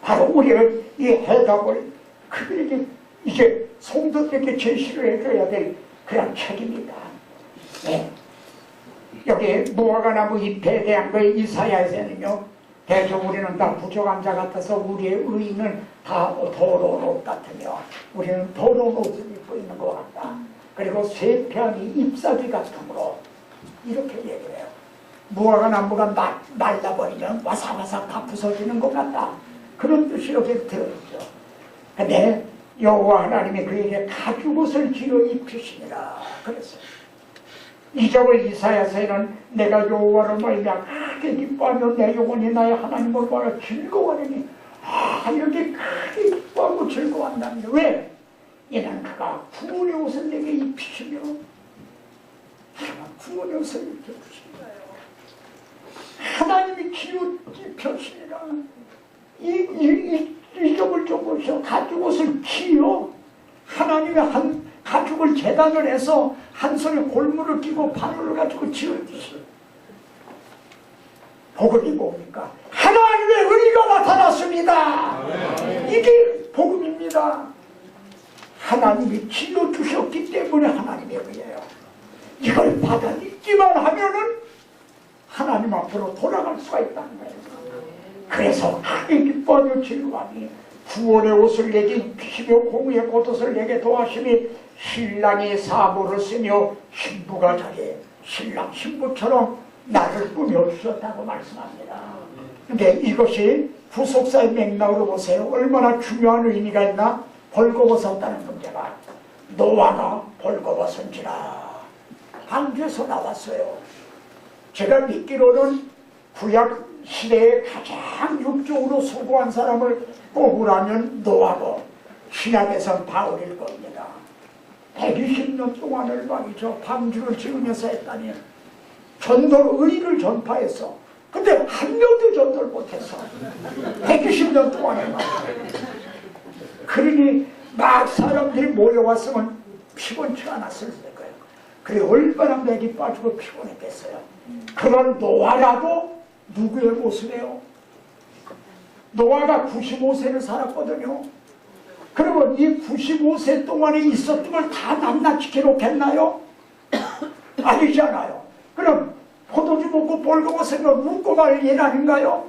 바로 우리는 이 해답을 그들에게, 이제 성도들에게 제시를 해줘야 될 그런 책임이다. 네. 여기 무화과나무 잎에 대한 거 이사야에서는요, 대충 우리는 다 부족한 자 같아서 우리의 의는 다 더러운 옷 같으며 우리는 더러운 옷을 입고 있는 것 같다. 그리고 쇠편이 잎사귀 같으므로 이렇게 얘기를 해요. 무화과나무가 말라버리면 와삭와삭 다 부서지는 것 같다. 그런 뜻이 여기에 들어있죠. 근데 여호와 하나님이 그에게 가죽옷을 지어 입히시니라 그랬어요. 이 점을 이사야서에는 내가 여호와를 말미암아 크게 기뻐하며 내 영혼이 나의 하나님을 보아 즐거워하니, 이렇게 크게 기뻐하고 즐거워한답니다. 왜? 이는 그가 구원의 옷을 내게 입히시며 구원의 옷을 입혀주신다요. 하나님이 지어 입혀주시니라. 이 점을 좀 보시오. 가죽옷을 지어, 하나님이 한 가죽을 재단을 해서 한 손에 골무를 끼고 바늘을 가지고 지어주시오. 복음이 뭡니까? 하나님의 의가 나타났습니다. 이게 복음입니다. 하나님이 지어주셨기 때문에 하나님의 의예요. 이걸 받아 믿기만 하면은 하나님 앞으로 돌아갈 수가 있다는 거예요. 그래서 크게 기뻐하며 즐거워하니 구원의 옷을 내게 입히시며 공의의 겉옷을 내게 도하시니 신랑이 사모를 쓰며 신부가 자기 신랑 신부처럼 나를 꾸며주셨다고 말씀합니다. 근데 이것이 후속사의 맥락으로 보세요. 얼마나 중요한 의미가 있나? 벌거벗었다는 문제가 노아가 벌거벗은지라 방주에서 나왔어요. 제가 믿기로는 구약 시대에 가장 육적으로 수고한 사람을 꼽으라면 노아고 신약에선 바울일 겁니다. 120년 동안을 말이죠. 방주를 지으면서 했다니 전도를 의를 전파했어. 근데 한 명도 전도를 못했어. 120년 동안에 말이죠. 그러니 막 사람들이 모여왔으면 피곤치 않았을 거예요. 그래 얼마나 맥이 빠지고 피곤했겠어요. 그런 노아라도 누구의 모습이에요? 노아가 95세를 살았거든요. 그러면 이 95세 동안에 있었던 걸 다 낱낱이 기록했나요? 아니잖아요. 그럼 포도주 먹고 벌거벗으면 묵고 갈 일 아닌가요?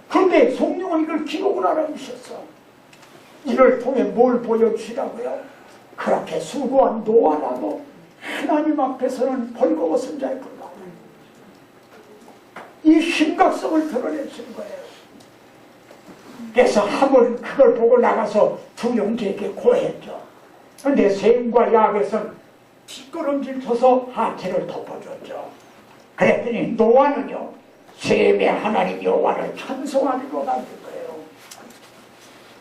그런데 성령은 이걸 기록을 하라 주셨어. 이를 통해 뭘 보여주시라고요? 그렇게 수고한 노아라도 하나님 앞에서는 벌거벗은 자에 불과하다. 이 심각성을 드러내신 거예요. 그래서 함은 그걸 보고 나가서 두 형제에게 고했죠. 그런데 셈과 야벳은 뒷걸음질 쳐서 하체를 덮어줬죠. 그랬더니 노아는요 셈의 하나님 여호와를 찬송하리로다 할 거예요.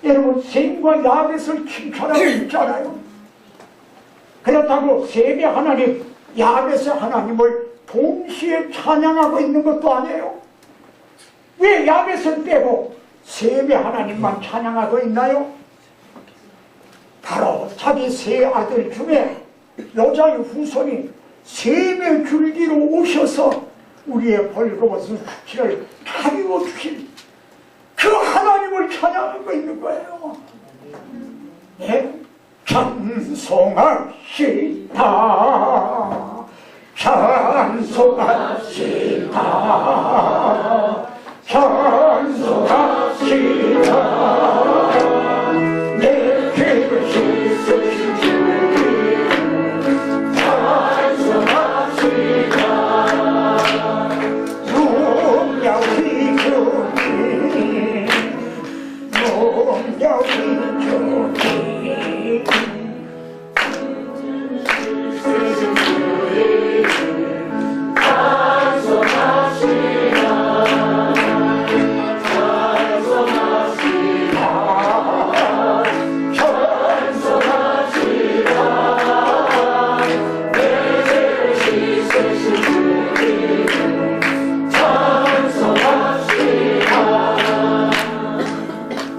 여러분 셈과 야벳을 칭찬하고 있잖아요. 그렇다고 셈의 하나님 야벳의 하나님을 동시에 찬양하고 있는 것도 아니에요. 왜 야벳을 빼고 셈의 하나님만 찬양하고 있나요? 바로 자기 세 아들 중에 여자의 후손이 셈의 줄기로 오셔서 우리의 벌거벗은 수치를 가리워 주신 그 하나님을 찬양하고 있는 거예요. 예? 찬송합시다. 찬송합시다. 찬송합시다. 내 죄를 씻으신 주님 찬송합시다.荣耀的 주님荣耀的 주님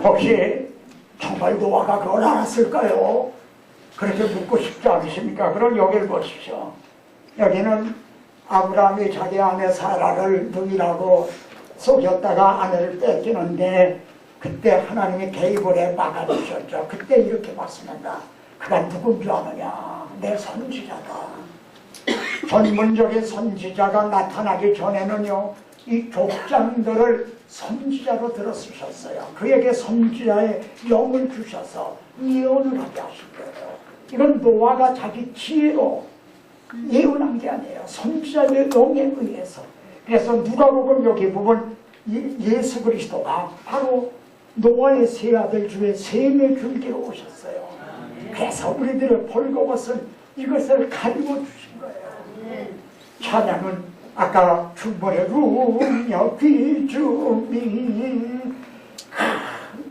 혹시 정말 노아가 그걸 알았을까요? 그렇게 묻고 싶지 않으십니까? 그럼 여기를 보십시오. 여기는 아브라함이 자기 아내 사라를 누이라고 속였다가 아내를 뺏기는데 그때 하나님이 개입을 해 막아주셨죠. 그때 이렇게 말씀한다. 그가 누군 줄 아느냐? 내 선지자다. 전문적인 선지자가 나타나기 전에는요 이 족장들을 선지자로 들어쓰셨어요. 그에게 선지자의 영을 주셔서 예언을 하게 하신 거예요. 이건 노아가 자기 지혜로 예언한 게 아니에요. 선지자의 영에 의해서. 그래서 누가복음 여기 보면 예수 그리스도가 바로 노아의 세 아들 중에 셈의 줄기로 오셨어요. 그래서 우리들의 벌거벗은 이것을 가리워 주신 거예요. 찬양은 아까 중번에 루냐 귀주민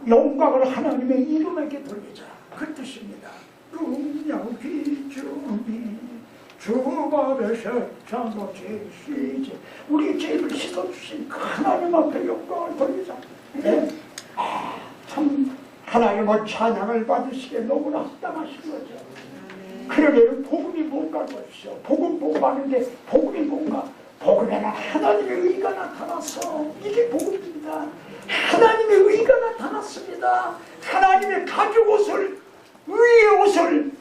영광을 하나님의 이름에게 돌리자 그 뜻입니다. 루냐 귀주민 주밥에서 장모 제시지 우리 죄를 씻어주신 그 하나님 앞에 영광을 돌리자. 네? 참 하나님의 찬양을 받으시기에 너무나 합당하신 거죠. 그러면 복음이 뭔가 보십시오. 복음 복음하는데 복음이 뭔가? 복음에는 하나님의 의가 나타났어. 이게 복음입니다. 하나님의 의가 나타났습니다. 하나님의 가죽옷을 의의 옷을.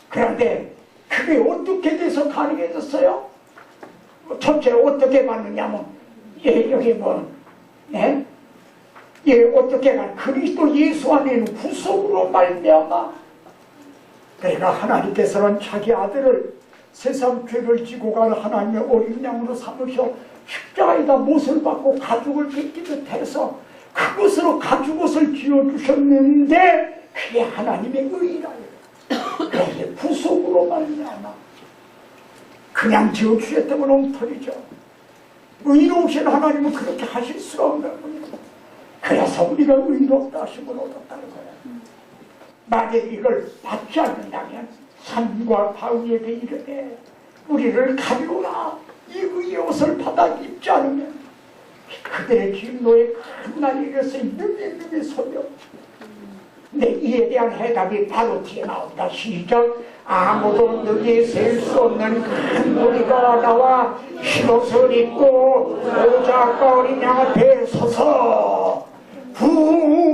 그런데 그게 어떻게 돼서 가능해졌어요? 첫째 어떻게 받느냐면 여기 어떻게 가 그리스도 예수 안에는 구속으로 말미암아. 그러니까 하나님께서는 자기 아들을 세상 죄를 지고 가는 하나님의 어린 양으로 삼으셔 십자가에다 못을 받고 가죽을 뺏기듯 해서 그것으로 가죽옷을 지어주셨는데 그게 하나님의 의라요. 그게 구속으로 말미암아. 그냥 지어주셨다면 엉터리죠. 의로우신 하나님은 그렇게 하실 수가 없는 겁니다. 그래서 우리가 의롭다 하심을 얻었다는 거예요. 만약 이걸 받지 않는다면 산과 바위에게 이르되 우리를 가리우라. 이 의의 옷을 받아 입지 않으면 그들의 진노에 큰 날이 이르서 능히 서며. 근데 이에 대한 해답이 바로 뒤에 나옵니다. 시작. 아무도 능히 셀 수 없는 큰 무리가 나와 흰옷을 입고 오자과 어린 양 앞에 서서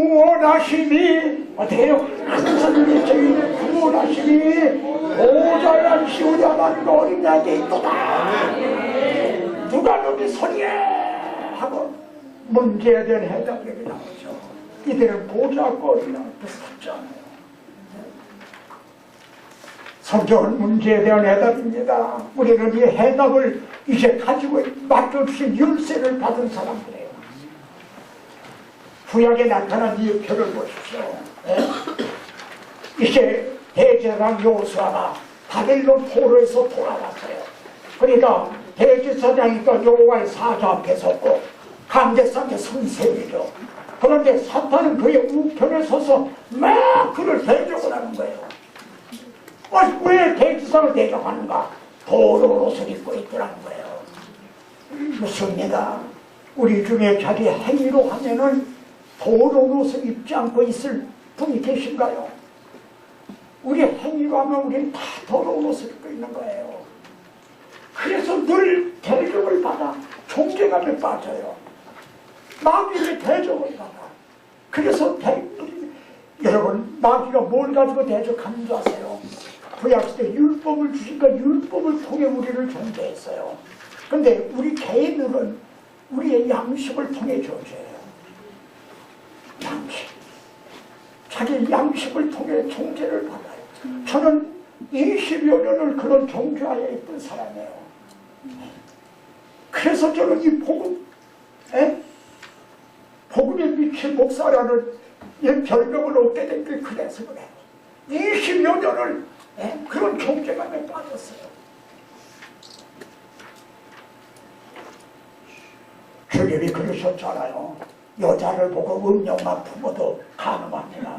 구원하심이 어때요? 하늘의 죄인의 구원하심이 오자야 시오자만 어린 양에 있도다. 누가 너희 소리에 하고 문제에 대한 해답이 나오죠. 이들은 보자거리나 비슷하잖아요. 성경은 문제에 대한 해답입니다. 우리는 이 해답을 이제 가지고 맡겨주신 열쇠를 받은 사람들이에요. 구약에 나타난 이 표를 보십시오. 이제 대제사장 여호수아가 바벨론 포로에서 돌아왔어요. 그러니까 대제사장이니까 여호와의 사자 앞에 섰고 강대상의 선생이죠. 그런데 사탄은 그의 우편에 서서 막 그를 대적을 하는 거예요. 왜 대제사장을 대적하는가? 더러운 옷을 입고 있더라는 거예요. 묻습니다. 우리 중에 자기 행위로 하면은 더러운 옷을 입지 않고 있을 분이 계신가요? 우리 행위로 하면 우리는 다 더러운 옷을 입고 있는 거예요. 그래서 늘 대적을 받아 존재감에 빠져요. 마귀의 대적을 받아. 그래서 여러분 마귀가 뭘 가지고 대적하는 줄 아세요? 구약시대 율법을 주시니까 율법을 통해 우리를 존재했어요. 근데 우리 개인들은 우리의 양식을 통해 존재해요. 양식. 자기 양식을 통해 존재를 받아요. 저는 20여 년을 그런 존재하에 있던 사람이에요. 그래서 저는 이 복음에 미친 목사라는 별명을 얻게 된 게 그래서 그래요. 20여 년을 그런 존재감에 빠졌어요. 주님이 그러셨잖아요. 여자를 보고 음령만 품어도 가늠합니다.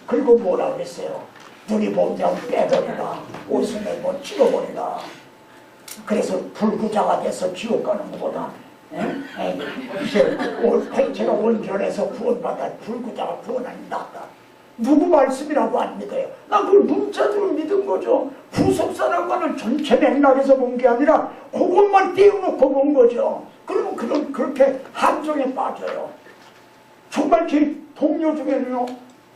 그리고 뭐라 그랬어요? 눈이 보면 빼버리라, 옷을 내고 찍어버리라. 그래서 불구자가 돼서 지옥 가는 것보다 이제 팽체가 온전해서 구원받아 불구자가 구원하니 낫다. 누구 말씀이라고 안 믿어요? 난 그걸 문자적으로 믿은 거죠. 구속사라고는 전체 맥락에서 본 게 아니라 그것만 띄워놓고 본 거죠. 그러면 그렇게 함정에 빠져요. 정말 제 동료 중에는요,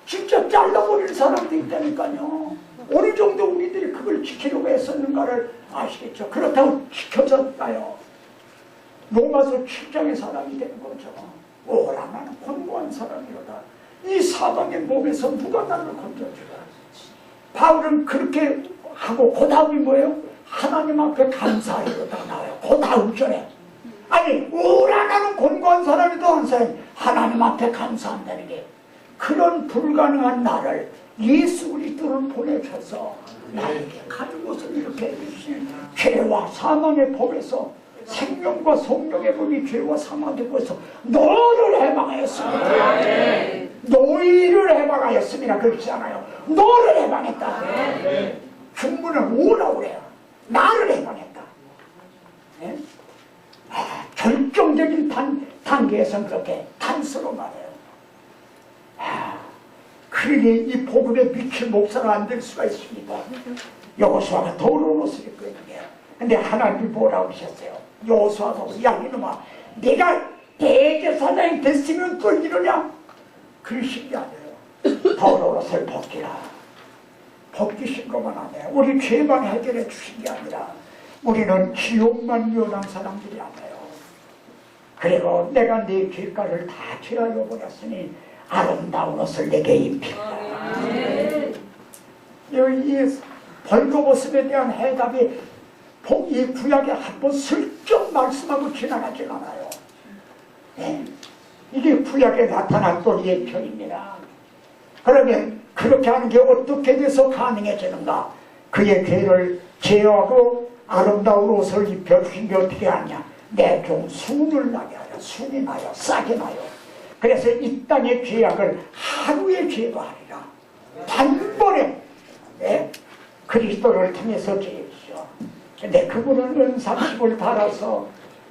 진짜 잘라버릴 사람도 있다니까요. 어느 정도 우리들이 그걸 지키려고 했었는가를 아시겠죠? 그렇다고 지켜졌나요? 로마서 7장의 사람이 되는 거죠. 오라 나는 권고한 사람이로다. 이 사방의 몸에서 누가 나를 건져주라. 바울은 그렇게 하고 그 다음이 뭐예요? 하나님 앞에 감사하리로다 나와요. 그 다음 절에 아니 오라 나는 권고한 사람이도 항상 하나님 앞에 감사한다는 게 그런 불가능한 나를 예수 그리스도를 보내셔서 나에게 가진 것을 이렇게 해주신 죄와 사망의 법에서 생명과 성령의 법이 죄와 사망의 법에서 너를 해방하였습니다. 너희를 해방하였습니다. 그렇지 않아요. 너를 해방했다. 중문은 오라고 그래요. 나를 해방했다. 결정적인 단계에서는 그렇게 단서로 말해요. 그러니 이 복음에 미친 목사가 안 될 수가 있습니다. 여호수아가 더러운 옷을 입고 있는 거예요. 근데 하나님이 뭐라고 하셨어요? 여호수아가 야 이놈아 네가 대제사장이 됐으면 또 이러냐? 그러신 게 아니에요. 더러운 옷을 벗기라. 벗기신 것만 아니에요. 우리 죄만 해결해 주신 게 아니라 우리는 지옥만 면한 사람들이 아니에요. 그리고 내가 네 죄가를 다 죄하여 버렸으니 아름다운 옷을 내게 입히라. 이 벌거벗음에 대한 해답이 이 구약에 한 번 슬쩍 말씀하고 지나가질 않아요. 네. 이게 구약에 나타났던 예표입니다. 그러면 그렇게 하는 게 어떻게 돼서 가능해지는가? 그의 죄를 제어하고 아름다운 옷을 입혀주신 게 어떻게 하냐? 내 종 순을 나게 하여 순이 나요 싹이 나요. 그래서 이 땅의 죄악을 하루에 제거하리라. 단번에 그리스도를 통해서 제거하시오. 근데 그분은 은삼십을 달아서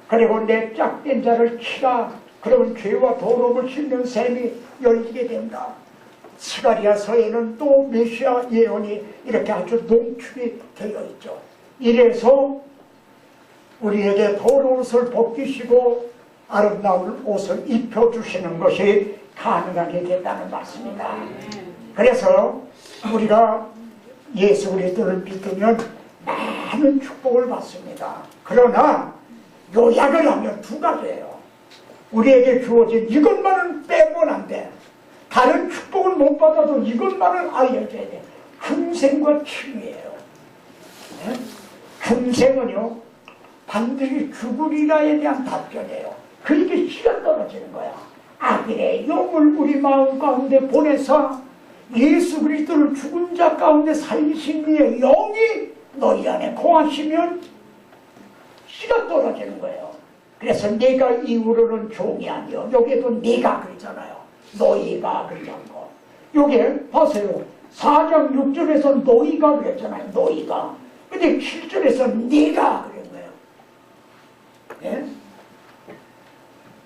그리고 내 짝된 자를 치라. 그러면 죄와 더러움을 씻는 셈이 열리게 된다. 스가랴서에는 또 메시아 예언이 이렇게 아주 농축이 되어 있죠. 이래서 우리에게 더러운 옷을 벗기시고 아름다운 옷을 입혀주시는 것이 가능하게 됐다는 말씀입니다. 그래서 우리가 예수 그리스도를 믿으면 많은 축복을 받습니다. 그러나 요약을 하면 두 가지예요. 우리에게 주어진 이것만은 빼면 안 돼. 다른 축복을 못 받아도 이것만은 알려줘야 돼. 중생과 칭이에요. 네? 중생은요 반드시 죽으리라에 대한 답변이에요. 그렇게 시간 떨어지는 거야. 아들의 영을 우리 마음 가운데 보내서 예수 그리스도를 죽은 자 가운데 살리신 이의 영이 너희 안에 거하시면 씨가 떨어지는 거예요. 그래서 내가 이후로는 종이 아니요. 여기에도 네가 그러잖아요. 너희가 그러는 거. 여기에 보세요. 4장 6절에서 너희가 그랬잖아요. 너희가. 근데 7절에서 네가 그런 거예요. 예?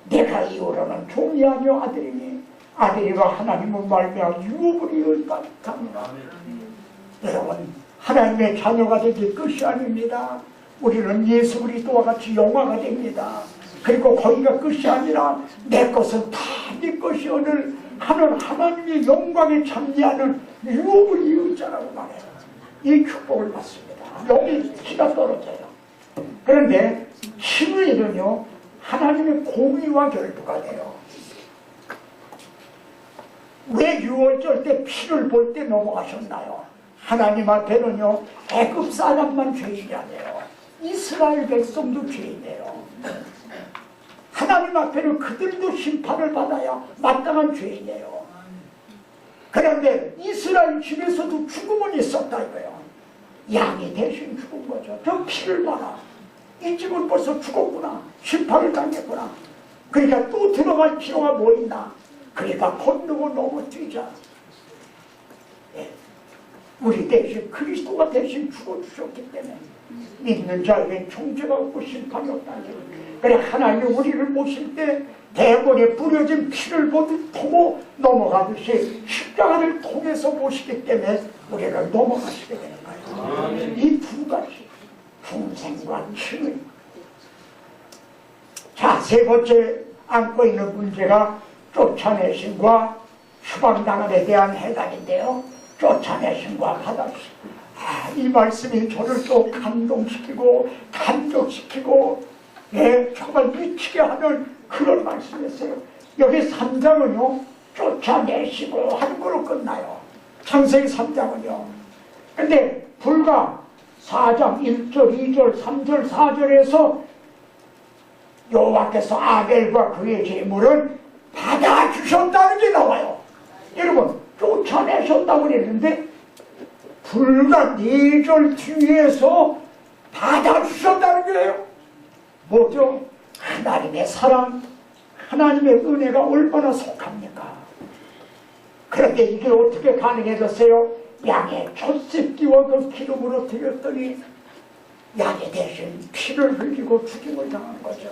내가 이후로는 종이 아니요 아들이니 아들이가 하나님은 말미암아 유업을 이을 같답니다. 여러분 하나님의 자녀가 되기 끝이 아닙니다. 우리는 예수 그리스도와 같이 영화가 됩니다. 그리고 거기가 끝이 아니라 내 것은 다 네 것이 오늘 하는 하나님의 영광에 참여하는 유업을 이을 자라고 말해요. 이 축복을 받습니다. 여기 기가 떨어져요. 그런데 신의는요 하나님의 공의와 결부가 돼요. 왜 6월절 때 피를 볼 때 넘어가셨나요? 하나님 앞에는요 애굽 사람만 죄인이 아니에요. 이스라엘 백성도 죄인이에요. 하나님 앞에는 그들도 심판을 받아야 마땅한 죄인이에요. 그런데 이스라엘 집에서도 죽음은 있었다 이거예요. 양이 대신 죽은 거죠. 저 피를 봐라. 이 집은 벌써 죽었구나. 심판을 당했구나. 그러니까 또 들어갈 필요가 뭐 있나. 그러니까 건너고 넘어뜨리자. 예. 우리 대신 그리스도가 대신 죽어주셨기 때문에 믿는 자에게 총죄가 없고 심판이 없다는. 그래 하나님이 우리를 모실 때 대궐에 뿌려진 피를 보고 넘어가듯이 십자가를 통해서 모시기 때문에 우리를 넘어가시게 되는 거예요. 이 두 가지 중생과 칭의. 자, 세 번째 안고 있는 문제가 쫓아내심과 추방당함에 대한 해답인데요. 쫓아내심과 받아주심. 이 말씀이 저를 또 감동시키고 감격시키고 정말 미치게 하는 그런 말씀이었어요. 여기 3장은요 쫓아내시고 하는 걸로 끝나요. 창세기 3장은요. 근데 불과 4장 1절 2절 3절 4절에서 여호와께서 아벨과 그의 제물을 받아주셨다는 게 나와요. 여러분 쫓아내셨다고 그랬는데 불과 4절 뒤에서 받아주셨다는 거예요. 뭐죠? 하나님의 사랑, 하나님의 은혜가 얼마나 속합니까? 그런데 이게 어떻게 가능해졌어요? 양의 첫 새끼와 그 기름으로 드렸더니 양이 대신 피를 흘리고 죽임을 당한 거죠.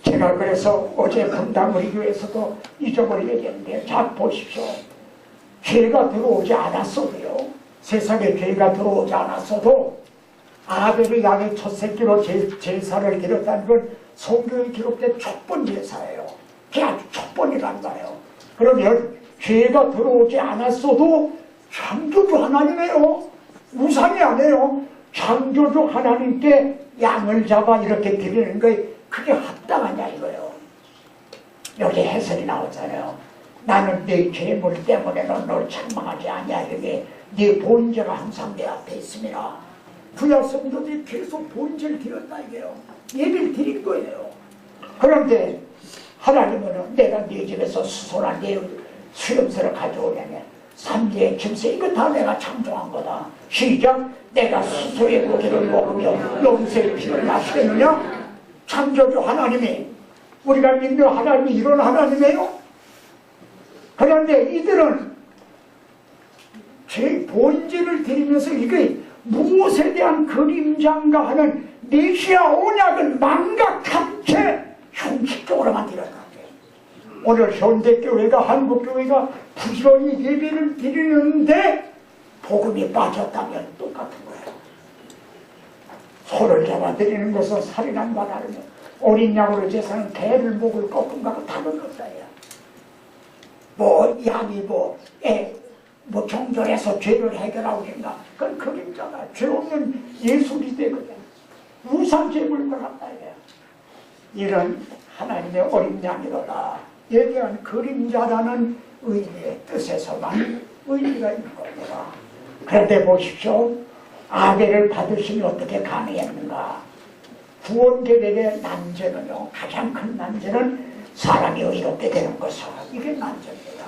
제가 그래서 어제 분당 우리 교회에서도 이 점을 얘기했는데 자 보십시오. 죄가 들어오지 않았어도요. 세상에 죄가 들어오지 않았어도 아벨이 양의 첫 새끼로 제사를 드렸다는 건 성경에 기록된 첫 번 제사예요. 그게 아주 첫 번이란 말이에요. 그러면 죄가 들어오지 않았어도 창조주 하나님이에요. 우상이 아니에요. 창조주 하나님께 양을 잡아 이렇게 드리는 거에 그게 합당하냐 이거예요. 여기 해설이 나오잖아요. 나는 네 죄물 때문에는 널 책망하지 아니하리니 네 본죄가 항상 내 앞에 있습니다. 구약 성도들이 계속 본죄를 드렸다 이게요. 예배를 드린 거예요. 그런데 하나님은 내가 네 집에서 수소나 네 수염새를 가져오려면 삼재의 짐승 이거 다 내가 창조한 거다. 시작. 내가 수소의 고기를 먹으며 염소의 피를 마시겠느냐? 창조주 하나님이 우리가 믿는 하나님이 이런 하나님이에요. 그런데 이들은 제 본질을 드리면서 이게 무엇에 대한 그림자인가 하는 메시아 언약을 망각한 채 형식적으로만 드렸다. 오늘 현대교회가 한국교회가 부지런히 예배를 드리는데 복음이 빠졌다면 똑같은 거예요. 소를 잡아 드리는 것은 살인한 바 다르며 어린 양으로 제사는 개를 목을 꺾은 거하고 다른 것다. 뭐 양이 뭐 정절해서 죄를 해결하고 된다. 그건 그림자가 죄 없는 예술이 되거든. 우상제물을 갖다 해요. 이런 하나님의 어린 양이로다. 예대한 그림자라는 의미의 뜻에서만 의미가 있는 겁니다. 그런데 보십시오. 아벨을 받으시니 어떻게 가능했는가? 구원 계획의 난제는요, 가장 큰 난제는 사람이 의롭게 되는 것은 이게 난제입니다.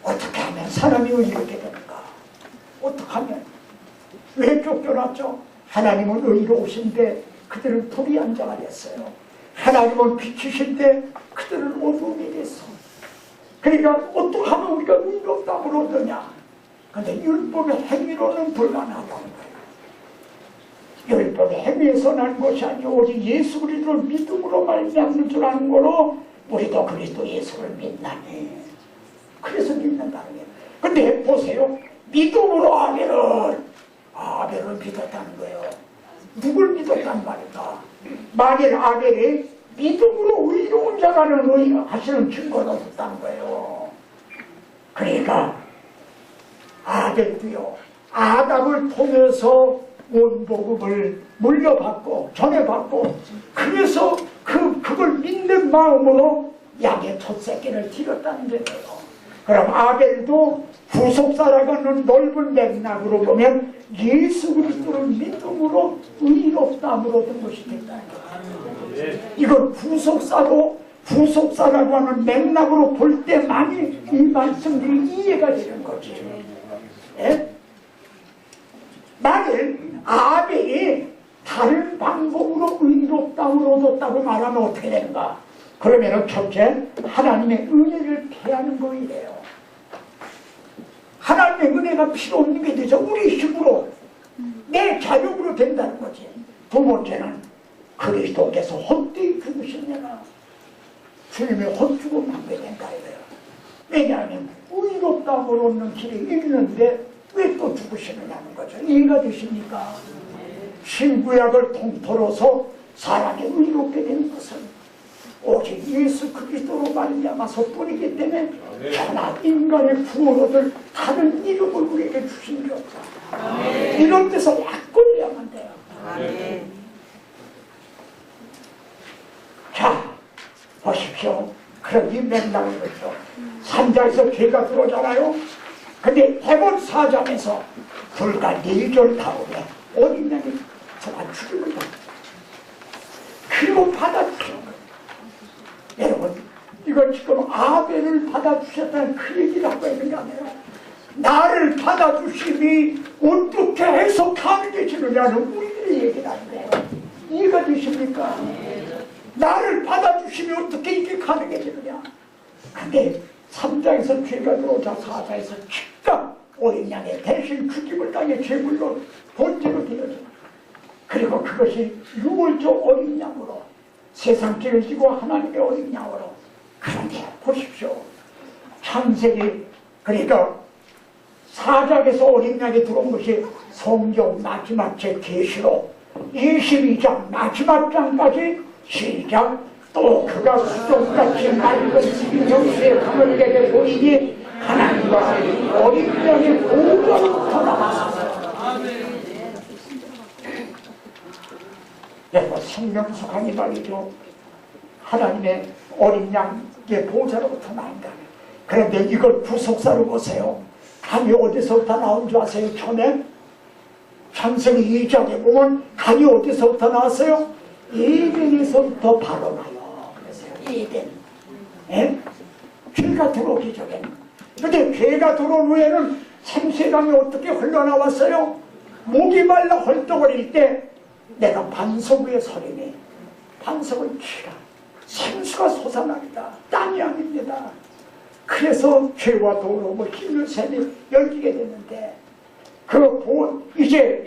어떻게 하면 사람이 의롭게 되는가? 어떻게 하면? 왜 쫓겨났죠? 하나님은 의로우신데 그들은 불의한 자가 됐어요. 하나님은 빛이신데 그들은 어두움이 됐어. 그러니까 어떻게 하면 우리가 의롭다을 얻느냐? 근데 율법의 행위로는 불가능하다는 거예요. 율법의 행위에서 난 것이 아니오 오직 예수 그리스도를 믿음으로 말미암는 줄 아는 거로 우리도 그리스도 예수를 믿나니. 그래서 믿는다는 거예요. 근데 보세요. 믿음으로 아벨을 믿었다는 거예요. 누굴 믿었단 말인가? 만일 아벨이 믿음으로 의로운 자라는 하시는 증거가 없다는 거예요. 그러니까 아벨도요, 아담을 통해서 온 복음을 물려받고 전해받고 그래서 그걸 믿는 마음으로 양의 첫 새끼를 드렸다는 거예요. 그럼 아벨도 구속사라고는 넓은 맥락으로 보면 예수 그리스도를 믿음으로 의롭다함으로 얻은 것이 됐다는 거예요. 이걸 구속사라고 하는 맥락으로 볼 때만이 이 말씀들이 이해가 되는 거지. 예? 만일 아벨이 다른 방법으로 의롭다함을 얻었다고 말하면 어떻게 되는가? 그러면 첫째, 하나님의 은혜를 패하는 거이래요. 하나님의 은혜가 필요 없는 게 되죠. 우리 힘으로, 내 자력으로 된다는 거지. 두 번째는 그리스도께서 헛되이 죽으시느냐. 주님의 헛죽음 하게 된다 이거예요. 왜냐하면 의롭다함을 얻는 길이 있는데 왜 또 죽으시느냐는 거죠. 이해가 되십니까? 신구약을 통틀어서 사람이 의롭게 되는 것은 오직 예수 그리스도로 말미암아서 뿐이기 때문에 천하 인간의 구원을 얻을 다른 이름을 우리에게 주신 게 없다. 이런 데서 약권해야만 돼요. 자, 보십시오. 그럼 이 맥락을 보죠. 3장에서 죄가 들어오잖아요. 근데 해본 4장에서 불과 4절 다음에 어린 양이 저만 죽임을 받고 그리고 받아주신 거예요. 여러분, 이건 지금 아벨을 받아주셨다는 그 얘기를 하고 있는 게 아니에요. 나를 받아주심이 어떻게 해석하는 게 지느냐는 우리들의 얘기를 하는 거예요. 이해가 되십니까? 나를 받아주심이 어떻게 이게 가능해지느냐. 근데 3장에서 죄가 들어오자 4장에서 즉각 어린 양의 대신 죽임을 당해 제물로 본죄로 되어져. 그리고 그것이 유월절 어린 양으로 세상 죄를 지고 하나님의 어린 양으로. 그런데 보십시오. 창세기 그러니까 4장에서 어린 양이 들어온 것이 성경 마지막 책 계시록 22장 마지막 장까지 시작 또 그가 수족같이 맑은 생명수의 강을 내게 보이니 하나님과 어린 양의 보호자로부터 나왔습니다. 여러분, 생명수 강이 말이죠. 하나님의 어린 양의 보호자로부터 나온다. 그런데 이걸 부속사로 보세요. 강이 어디서부터 나온 줄 아세요? 처음에 창세기 2장에 보면 강이 어디서부터 나왔어요? 에덴에서부터 바로 나요. 그래서 에덴. 예? 죄가 들어오기 전에. 근데 죄가 들어온 후에는 생수강이 어떻게 흘러나왔어요? 목이 말라 헐떡거릴 때 내가 반석 위에 서리니 반석을 치라. 생수가 솟아납니다. 땅이 아닙니다. 그래서 죄와 더러움을 힘을 샘이 열리게 됐는데 이제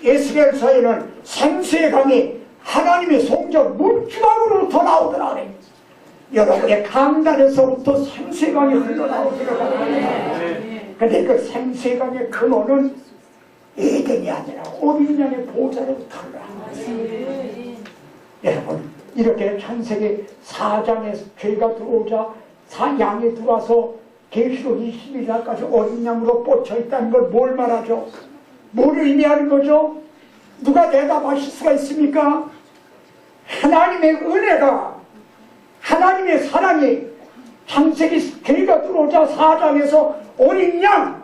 에스겔서에는 생수의 강이 하나님의 성전 문지방으로부터 나오더라 그래요. 여러분의 강단에서부터 생수의 강이 흘러나오더라. 그런데 그 생수의 강의 근원은 에덴이 아니라 어린 양의 보호자로부터 흘러나왔어요. 여러분, 이렇게 창세기 4장에 죄가 들어오자 양이 들어와서 계시록 21장까지 어린 양으로 뻗쳐 있다는 걸 뭘 말하죠? 뭘 의미하는 거죠? 누가 대답하실 수가 있습니까? 하나님의 은혜가, 하나님의 사랑이 창세기 죄가 들어오자 4장에서 어린 양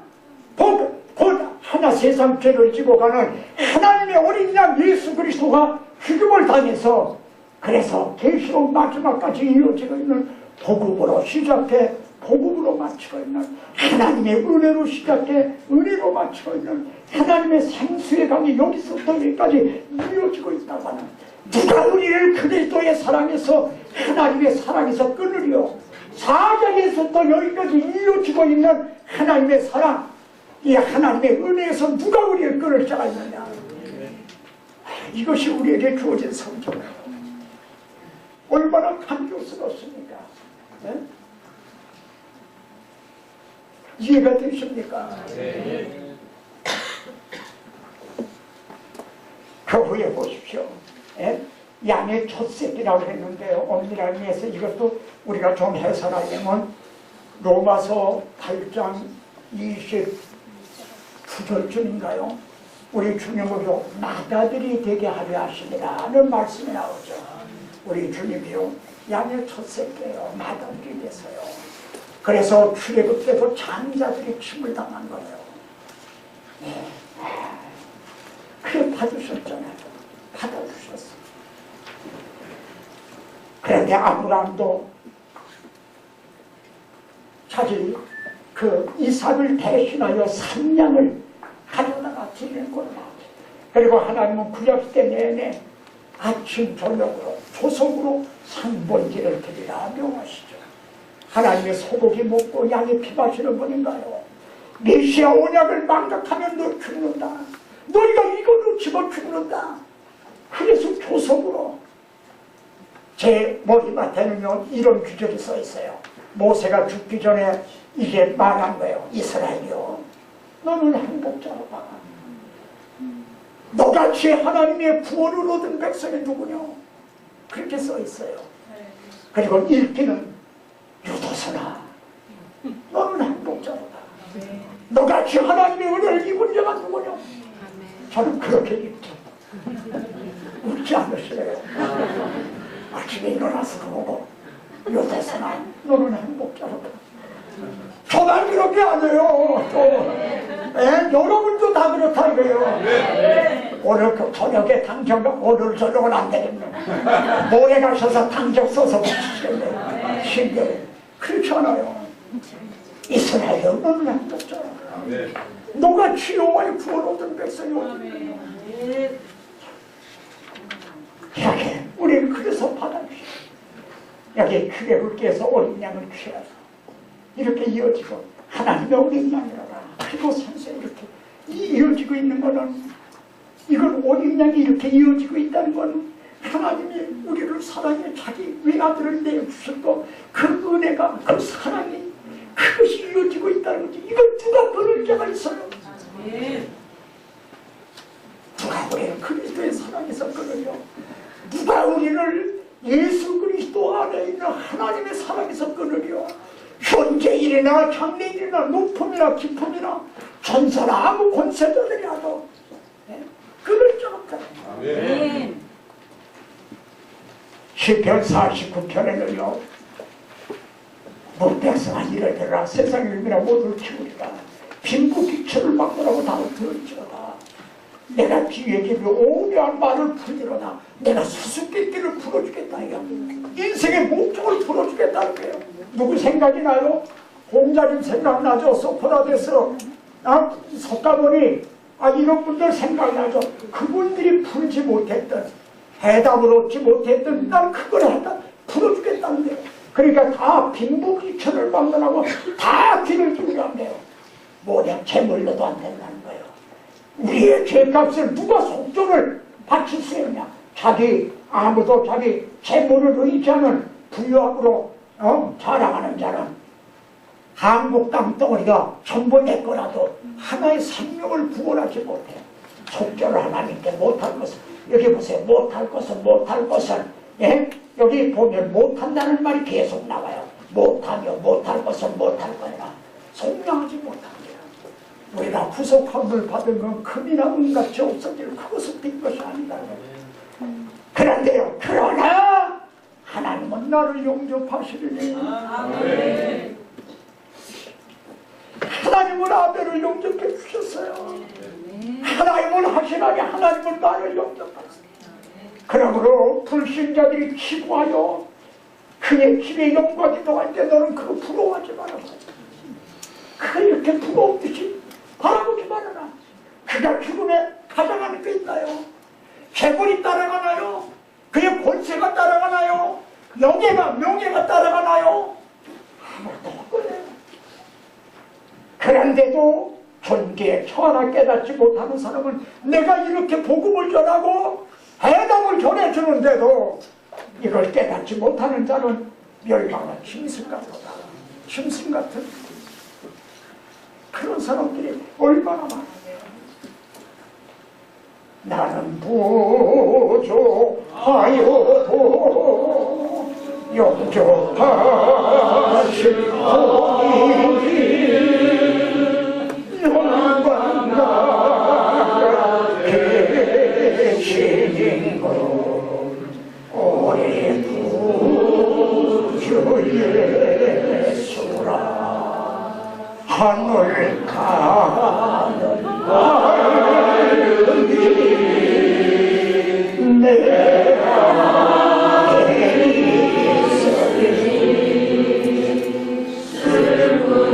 하나 세상 죄를 지고 가는 하나님의 어린 양 예수 그리스도가 죽음을 당해서, 그래서 계시록 마지막까지 이어지고 있는 복음으로 시작해 복음으로 마치고 있는, 하나님의 은혜로 시작해 은혜로 마치고 있는 하나님의 생수의 강이 여기서부터 여기까지 이어지고 있다고 하는, 누가 우리를 그리스도의 사랑에서 하나님의 사랑에서 끊으려 4장에서부터 여기까지 이어지고 있는 하나님의 사랑, 이 하나님의 은혜에서 누가 우리를 끊을 자가 있느냐. 이것이 우리에게 주어진 성경이에요. 얼마나 감격스럽습니까? 네? 이해가 되십니까? 네. 그 후에 보십시오. 예? 양의 첫 새끼라고 했는데요. 엄밀하게 해서 이것도 우리가 좀 해설하려면 로마서 8장 29절쯤인가요? 우리 주님으로 마다들이 되게 하려 하시니라는 말씀이 나오죠. 우리 주님이요, 양의 첫 새끼예요. 마다들이 됐어요. 그래서 출애굽 때도 장자들이 침을 당한 거예요. 네. 그래 받으셨잖아요. 받아주셨어요. 그런데 아브라함도 자기 이삭을 대신하여 산양을 가져다가 드리는 거예요. 그리고 하나님은 구약시대 내내 아침 저녁으로 조석으로 산번제를 드리라 명하시죠. 하나님의 소고기 먹고 양의 피 마시는 분인가요? 메시아 언약을 망각하면 너 죽는다. 너희가 이걸로 집어 죽는다. 그래서 조석으로, 제 머리맡에는요 이런 구절이 써 있어요. 모세가 죽기 전에 이게 말한 거예요. 이스라엘이요, 너는 행복자로 봐. 너같이 하나님의 구원을 얻은 백성이 누구냐? 그렇게 써 있어요. 그리고 읽기는 유도서나 너는 행복자로 봐. 너같이 하나님의 은혜를 입은 자가 누구냐? 저는 그렇게 읽죠. 웃지 않으시래요. 아침에 일어나서 보고 유도서나 너는 행복자로 봐. 저만 그렇게 안 해요. 여러분도 다 그렇다 이거예요. 오늘 저녁에 당장, 오늘 저녁은 안 되겠네. 모레 가셔서 당장 써서 붙이시겠네. 신경이 그렇지 않아요. 이스라엘 너는 행복자라. 너가 치료와의 구원 얻은 백성이 어디냐. 이렇게 우리는 그래서 받아주시오. 여기 출애굽기에서 어린 양을 취해서 이렇게 이어지고, 하나님의 어린 양이라라. 그리고 선생 이렇게 이어지고 있는 거는, 이건 어린 양이 이렇게 이어지고 있다는 거는 하나님이 우리를 사랑해 자기 외아들을 내주셨고, 그 은혜가, 그 사랑이, 그것이 이어지고 있다는 거지. 이걸 누가 끊을 자가 있어요? 누가 우리를 그리스도의 사랑에서 끊으려? 누가 우리를 예수 그리스도 안에 있는 하나님의 사랑에서 끊으려. 현재 일이나 장래 일이나 높음이나 깊음이나 전사나 아무 권세자들이라도 끊을 줄 없다. 아멘. 시편 49편에는요, 목대서가 이르더라. 세상 일이나 모두 키우리라. 빈부 기초를 막으라고 다 들을지어다. 내가 뒤에 집에 오묘한 말을 풀리로다. 내가 수수께끼를 풀어주겠다. 인생의 목적을 풀어주겠다는 거예요. 누구 생각이 나요? 공자님 생각나죠? 소크라테스, 석가모니, 이런 분들 생각나죠? 그분들이 풀지 못했던, 해답을 얻지 못했던, 난 그걸 했다, 풀어주겠다는 거예요. 그러니까 다 빈부귀천을 막론하고 다 귀를 기울여 한대요. 뭐냐, 재물로도 안 된다는 거예요. 우리의 죄값을 누가 속전을 바칠 수 있냐? 아무도 자기 재물을 의지하는 부유함으로 자랑하는 자는 한국 땅덩어리가 전부 내 거라도 하나의 생명을 구원하지 못해. 속전을 하나님께 못할 것은, 여기 보세요. 못할 것은, 예? 여기 보면 못한다는 말이 계속 나와요. 못하며 못할 것은 못할 거니라. 속량하지 못합니다. 우리가 구속함을 받은 건 금이나 은같이 없어질 그것을 빈 것이 아니다. 그런데요, 그러나 하나님은 나를 용접하시리니. 아멘. 하나님은 아벨을 용접해 주셨어요. 하나님은 하시나니 하나님은 나를 용접하셨어요. 그러므로 불신자들이 기구하여 그의 집에 영광이 동할 때 너는 그거 부러워하지 말아라. 그 이렇게 부러웠듯이 바라보지 말아라. 그가 죽음에 가져가는 게 있나요? 재물이 따라가나요? 그의 권세가 따라가나요? 명예가 따라가나요? 아무것도 없거든요. 그런데도 존귀에 처하나 깨닫지 못하는 사람은 내가 이렇게 복음을 전하고 해답을 전해주는데도 이걸 깨닫지 못하는 자는 멸망한 짐승 같다. 짐승 같은 그런 사람들이 얼마나 많아요. 나는 부족하여도 영접하실 분이 영광나라 계시는 것 오래 주 예수라. 하늘 가는 하늘이 내가 있으리 슬픈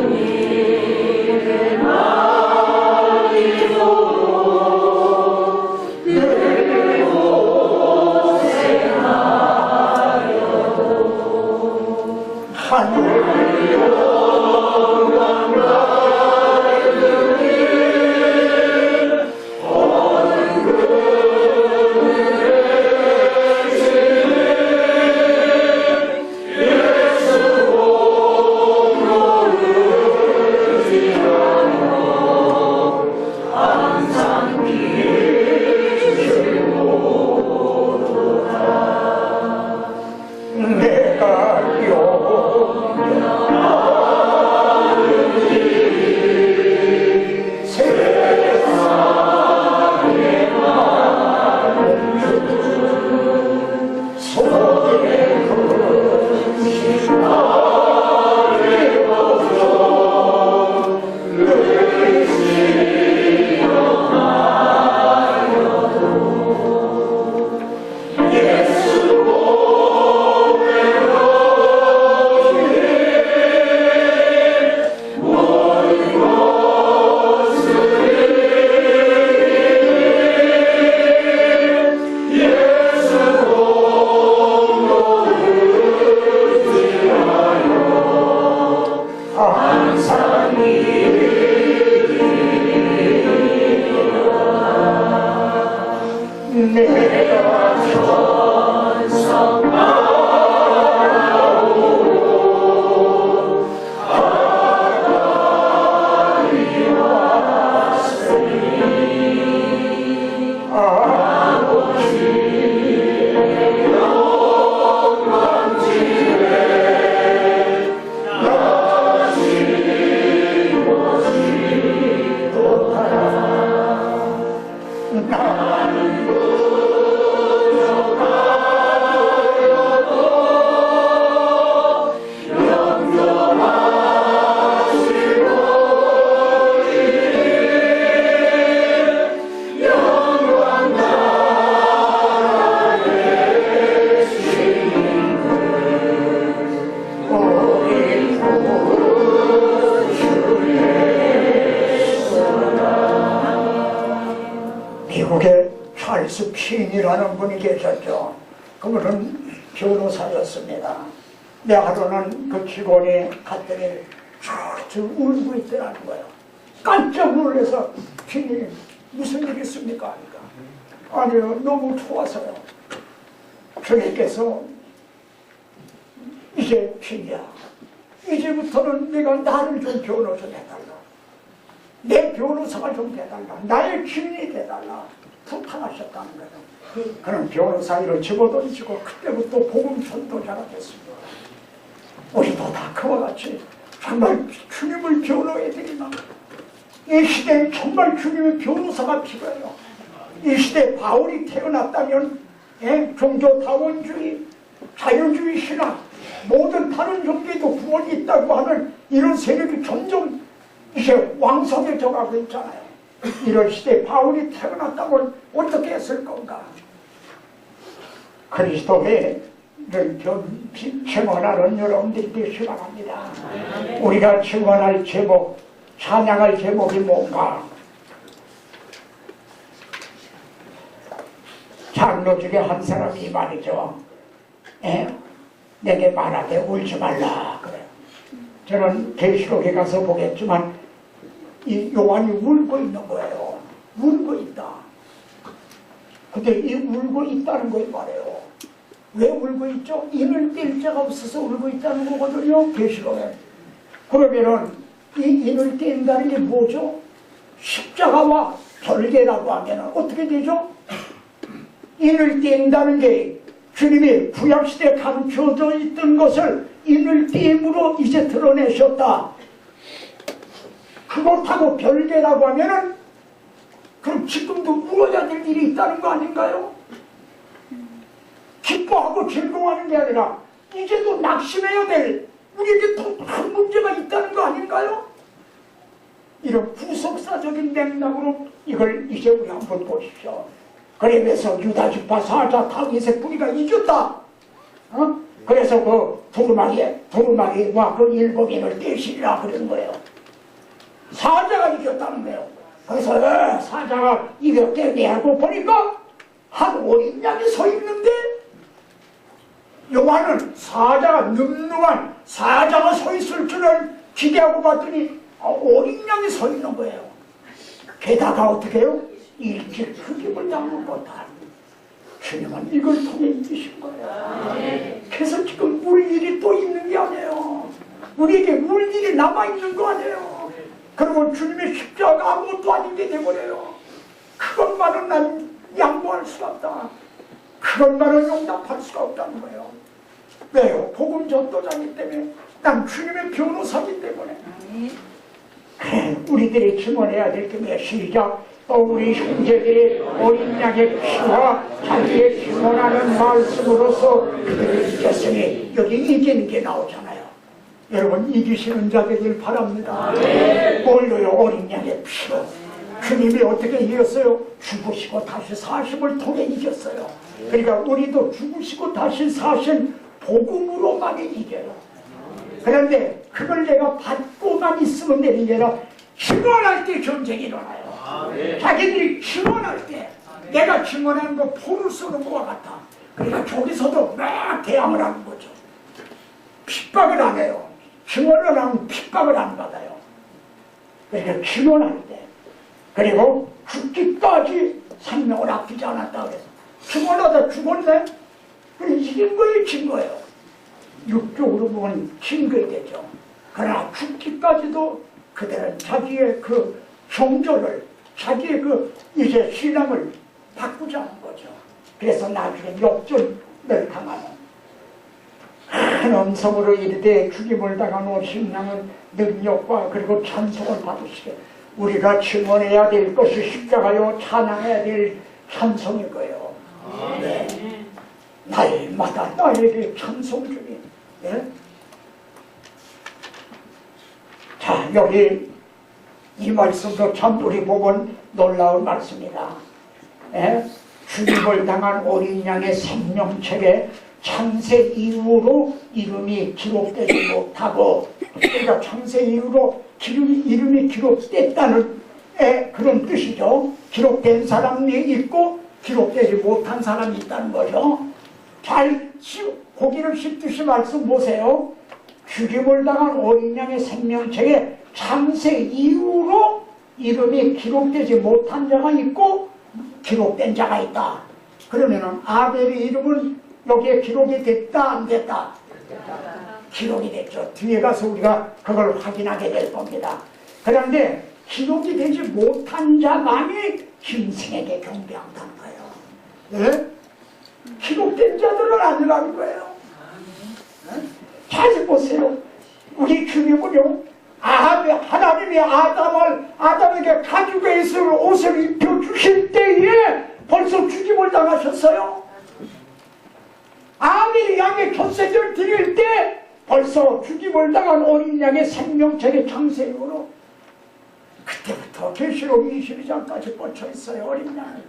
미국에 찰스 핀이라는 분이 계셨죠. 그분은 변호사였습니다. 내 하루는 그 직원이 갔더니 쭉 울고 있더라는 거예요. 깜짝 놀라서 핀이 무슨 일이 있습니까? 하니까 아니요, 너무 좋아서요. 주님께서 이제 핀이야, 이제부터는 내가 나를 좀 변호 좀 해달라, 내 변호사가 좀 돼달라, 나의 주인이 돼달라 부탁하셨다는 거예요. 그런 변호사 일을 집어던지고 그때부터 복음 전도자가 됐습니다. 우리도 다 그와 같이 정말 주님을 변호해야 되리나. 이 시대에 정말 주님의 변호사가 필요해요. 이 시대에 바울이 태어났다면 종교다원주의, 자유주의 신학, 모든 다른 종교에도 구원이 있다고 하는 이런 세력이 점점 이제 왕성해져 가고 있잖아요. 이런 시대에 바울이 태어났다면 어떻게 했을 건가? 그리스도를 증언하는 여러분들이 되시기 바랍니다. 우리가 증언할 제목, 찬양할 제목이 뭔가? 장로 중에 한 사람이 말이죠. 내게 말하되 울지 말라 그래요. 저는 계시록에 가서 보겠지만 이 요한이 울고 있는 거예요. 울고 있다. 근데 이 울고 있다는 걸 말해요. 왜 울고 있죠? 인을 뗄 자가 없어서 울고 있다는 거거든요. 계시록에. 그러면은 이 인을 뗀다는 게 뭐죠? 십자가와 별개라고 하면 어떻게 되죠? 인을 뗀다는 게 주님이 구약시대에 감춰져 있던 것을 인을 뗀으로 이제 드러내셨다. 그것하고 별개라고 하면은 그럼 지금도 울어야 될 일이 있다는 거 아닌가요? 기뻐하고 즐거워하는 게 아니라 이제도 낙심해야 될 우리에게 더 큰 문제가 있다는 거 아닌가요? 이런 구속사적인 맥락으로 이걸 이제 우리 한번 보십시오. 그러면서 유다지파 사자 다윗의 뿌리가 이겼다. 그래서 그 두루마리와 그 일곱인을 떼시리라 그런 거예요. 사자가 이겼다는 거예요. 그래서 사자가 이겼게 하고 보니까 한 어린 양이 서 있는데 요한은 사자가 늠름한 사자가 서 있을 줄은 기대하고 봤더니 어린 양이 서 있는 거예요. 게다가 어떻게 해요? 일찍 흑임을 담는 거다. 주님은 이걸 통해 이기신 거예요. 그래서 지금 울 일이 또 있는 게 아니에요. 우리에게 울 일이 남아있는 거 아니에요. 그리고 주님의 십자가가 아무것도 아닌 게 돼버려요. 그것만은 난 양보할 수가 없다. 그것만은 용납할 수가 없다는 거예요. 왜요? 복음 전도자이기 때문에, 난 주님의 변호사이기 때문에. 우리들이 증언해야 될 게 시작. 우리 형제들이 어린 양의 피와 자기의 증언하는 말씀으로서 그들을 이겼으니, 여기 이기는 게 나오잖아요. 여러분, 이기시는 자 되길 바랍니다. 뭘로요? 어린 양의 피로. 주님이 어떻게 이겼어요? 죽으시고 다시 사심을 통해 이겼어요. 그러니까 우리도 죽으시고 다시 사신 복음으로만 이겨요. 그런데 그걸 내가 받고만 있으면 되는 게 아니라 증언할 때 전쟁이 일어나요. 자기들이 증언할 때 내가 증언하는 거 포를 쏘는 것과 같아. 그러니까 저기서도 막 대항을 하는 거죠. 핍박을 안 해요. 증언을 하면 핍박을 안 받아요. 그러니까 증언할 때, 그리고 죽기까지 생명을 아끼지 않았다 그래서 증언하다 죽었네? 이긴 거예요, 진 거예요. 육적으로 보면 진 거야 되죠. 그러나 죽기까지도 그들은 자기의 그 정조를, 자기의 그 이제 신앙을 바꾸지 않은 거죠. 그래서 나중에 역전을 당하는 큰 음성으로 이르되 죽임을 당한 신앙은 능력과 그리고 찬송을 받으시게. 우리가 증언해야 될 것이 십자가요, 찬양해야 될 찬송일 거예요. 네. 날마다 나에게 찬송 중인. 네? 자, 여기 이 말씀도 참 우리 보면 놀라운 말씀이다. 네? 죽임을 당한 어린 양의 생명책에 창세 이후로 이름이 기록되지 못하고, 그러니까 창세 이후로 이름이 기록됐다는 그런 뜻이죠. 기록된 사람이 있고 기록되지 못한 사람이 있다는 거죠. 잘 고기를 씹듯이 말씀 보세요. 죽임을 당한 어린 양의 생명책에 창세 이후로 이름이 기록되지 못한 자가 있고 기록된 자가 있다. 그러면은 아벨의 이름은 여기에 기록이 됐다 안 됐다? 기록이 됐죠. 뒤에 가서 우리가 그걸 확인하게 될 겁니다. 그런데 기록이 되지 못한 자만이 짐승에게 경배한다는 거예요. 네? 기록된 자들은 아니라는 거예요. 네? 잘 보세요. 우리 주님은요, 하나님이 아담에게 가죽의 옷을 입혀주실 때에 벌써 죽임을 당하셨어요. 아벨이 양의 첫째를 드릴 때 벌써 죽임을 당한 어린 양의 생명책의 창세이후로 그때부터 계시록 22장까지 뻗쳐 있어요. 어린 양.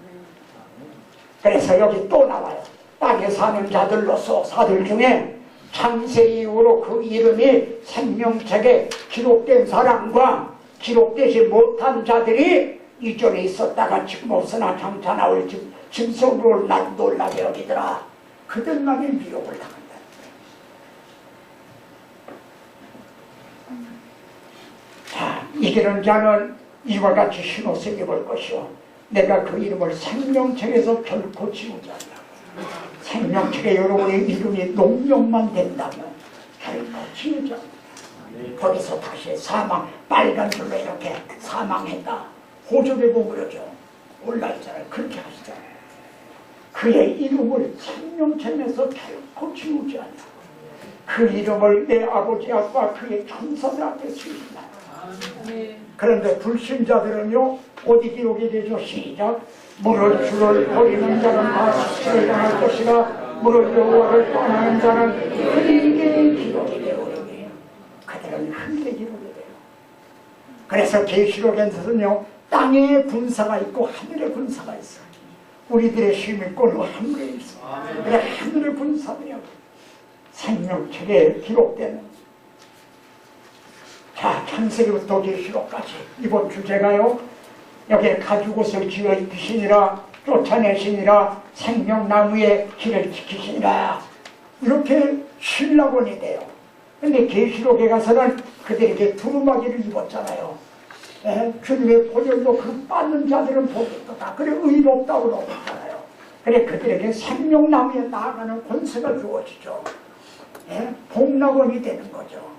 그래서 여기 또 나와요. 땅에 사는 자들로서 사들 중에 창세 이후로 그 이름이 생명책에 기록된 사람과 기록되지 못한 자들이 이전에 있었다가 지금 없으나 장차 나올 짐승으로 놀라게 여기더라. 그들만이 미혹을 당한다. 자, 이기는 자는 이와 같이 신옷을 입을 것이요 내가 그 이름을 생명책에서 결코 지우지 않는다. 생명책에 여러분의 이름이 농명만 된다면 결코 지우지 않는다. 거기서 다시 사망, 빨간 줄로 이렇게 사망했다. 호접에 보므려죠. 올라있잖아요. 그렇게 하시잖아요. 그의 이름을 생명책에서 결코 지우지 않는다. 그 이름을 내 아버지 아빠 그의 천사들 앞에 쓰신다. 그런데 불신자들은요, 어디 기록이 되죠? 시작. 물을 주를 버리는 자는 다 수치를 당할 것이라 물을 여호와를 떠나는 자는 흙에 기록이 되오리니 그들은 흙에 기록이 돼요. 그래서 계시록에서는요, 땅에 군사가 있고 하늘에 군사가 있어요. 우리들의 시민권은 하늘에 있어요. 그래 하늘의 군사들이요, 생명책에 기록되는. 자, 창세기부터 계시록까지 이번 주제가요, 여기에 가죽옷을 지어 입히시니라, 쫓아내시니라, 생명나무의 길을 지키시니라, 이렇게 신라곤이 돼요. 근데 계시록에 가서는 그들에게 두루마기를 입었잖아요. 주님의 보혈로 그 빠는 자들은 복이다. 그래 의롭다고 나오잖아요. 그래 그들에게 생명나무에 나아가는 권세가 주어지죠. 복락원이 되는 거죠.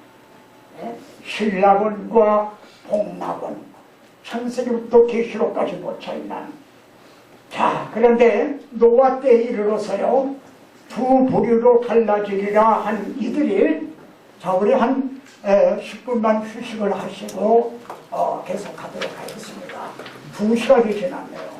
신락원과 복락원, 창세기부터 계시록까지 묻혀있는. 자, 그런데 노아 때에 이르러서요, 두 부류로 갈라지리라 한 이들이, 자, 우리 한 10분만 휴식을 하시고 계속하도록 하겠습니다. 2시간이 지났네요.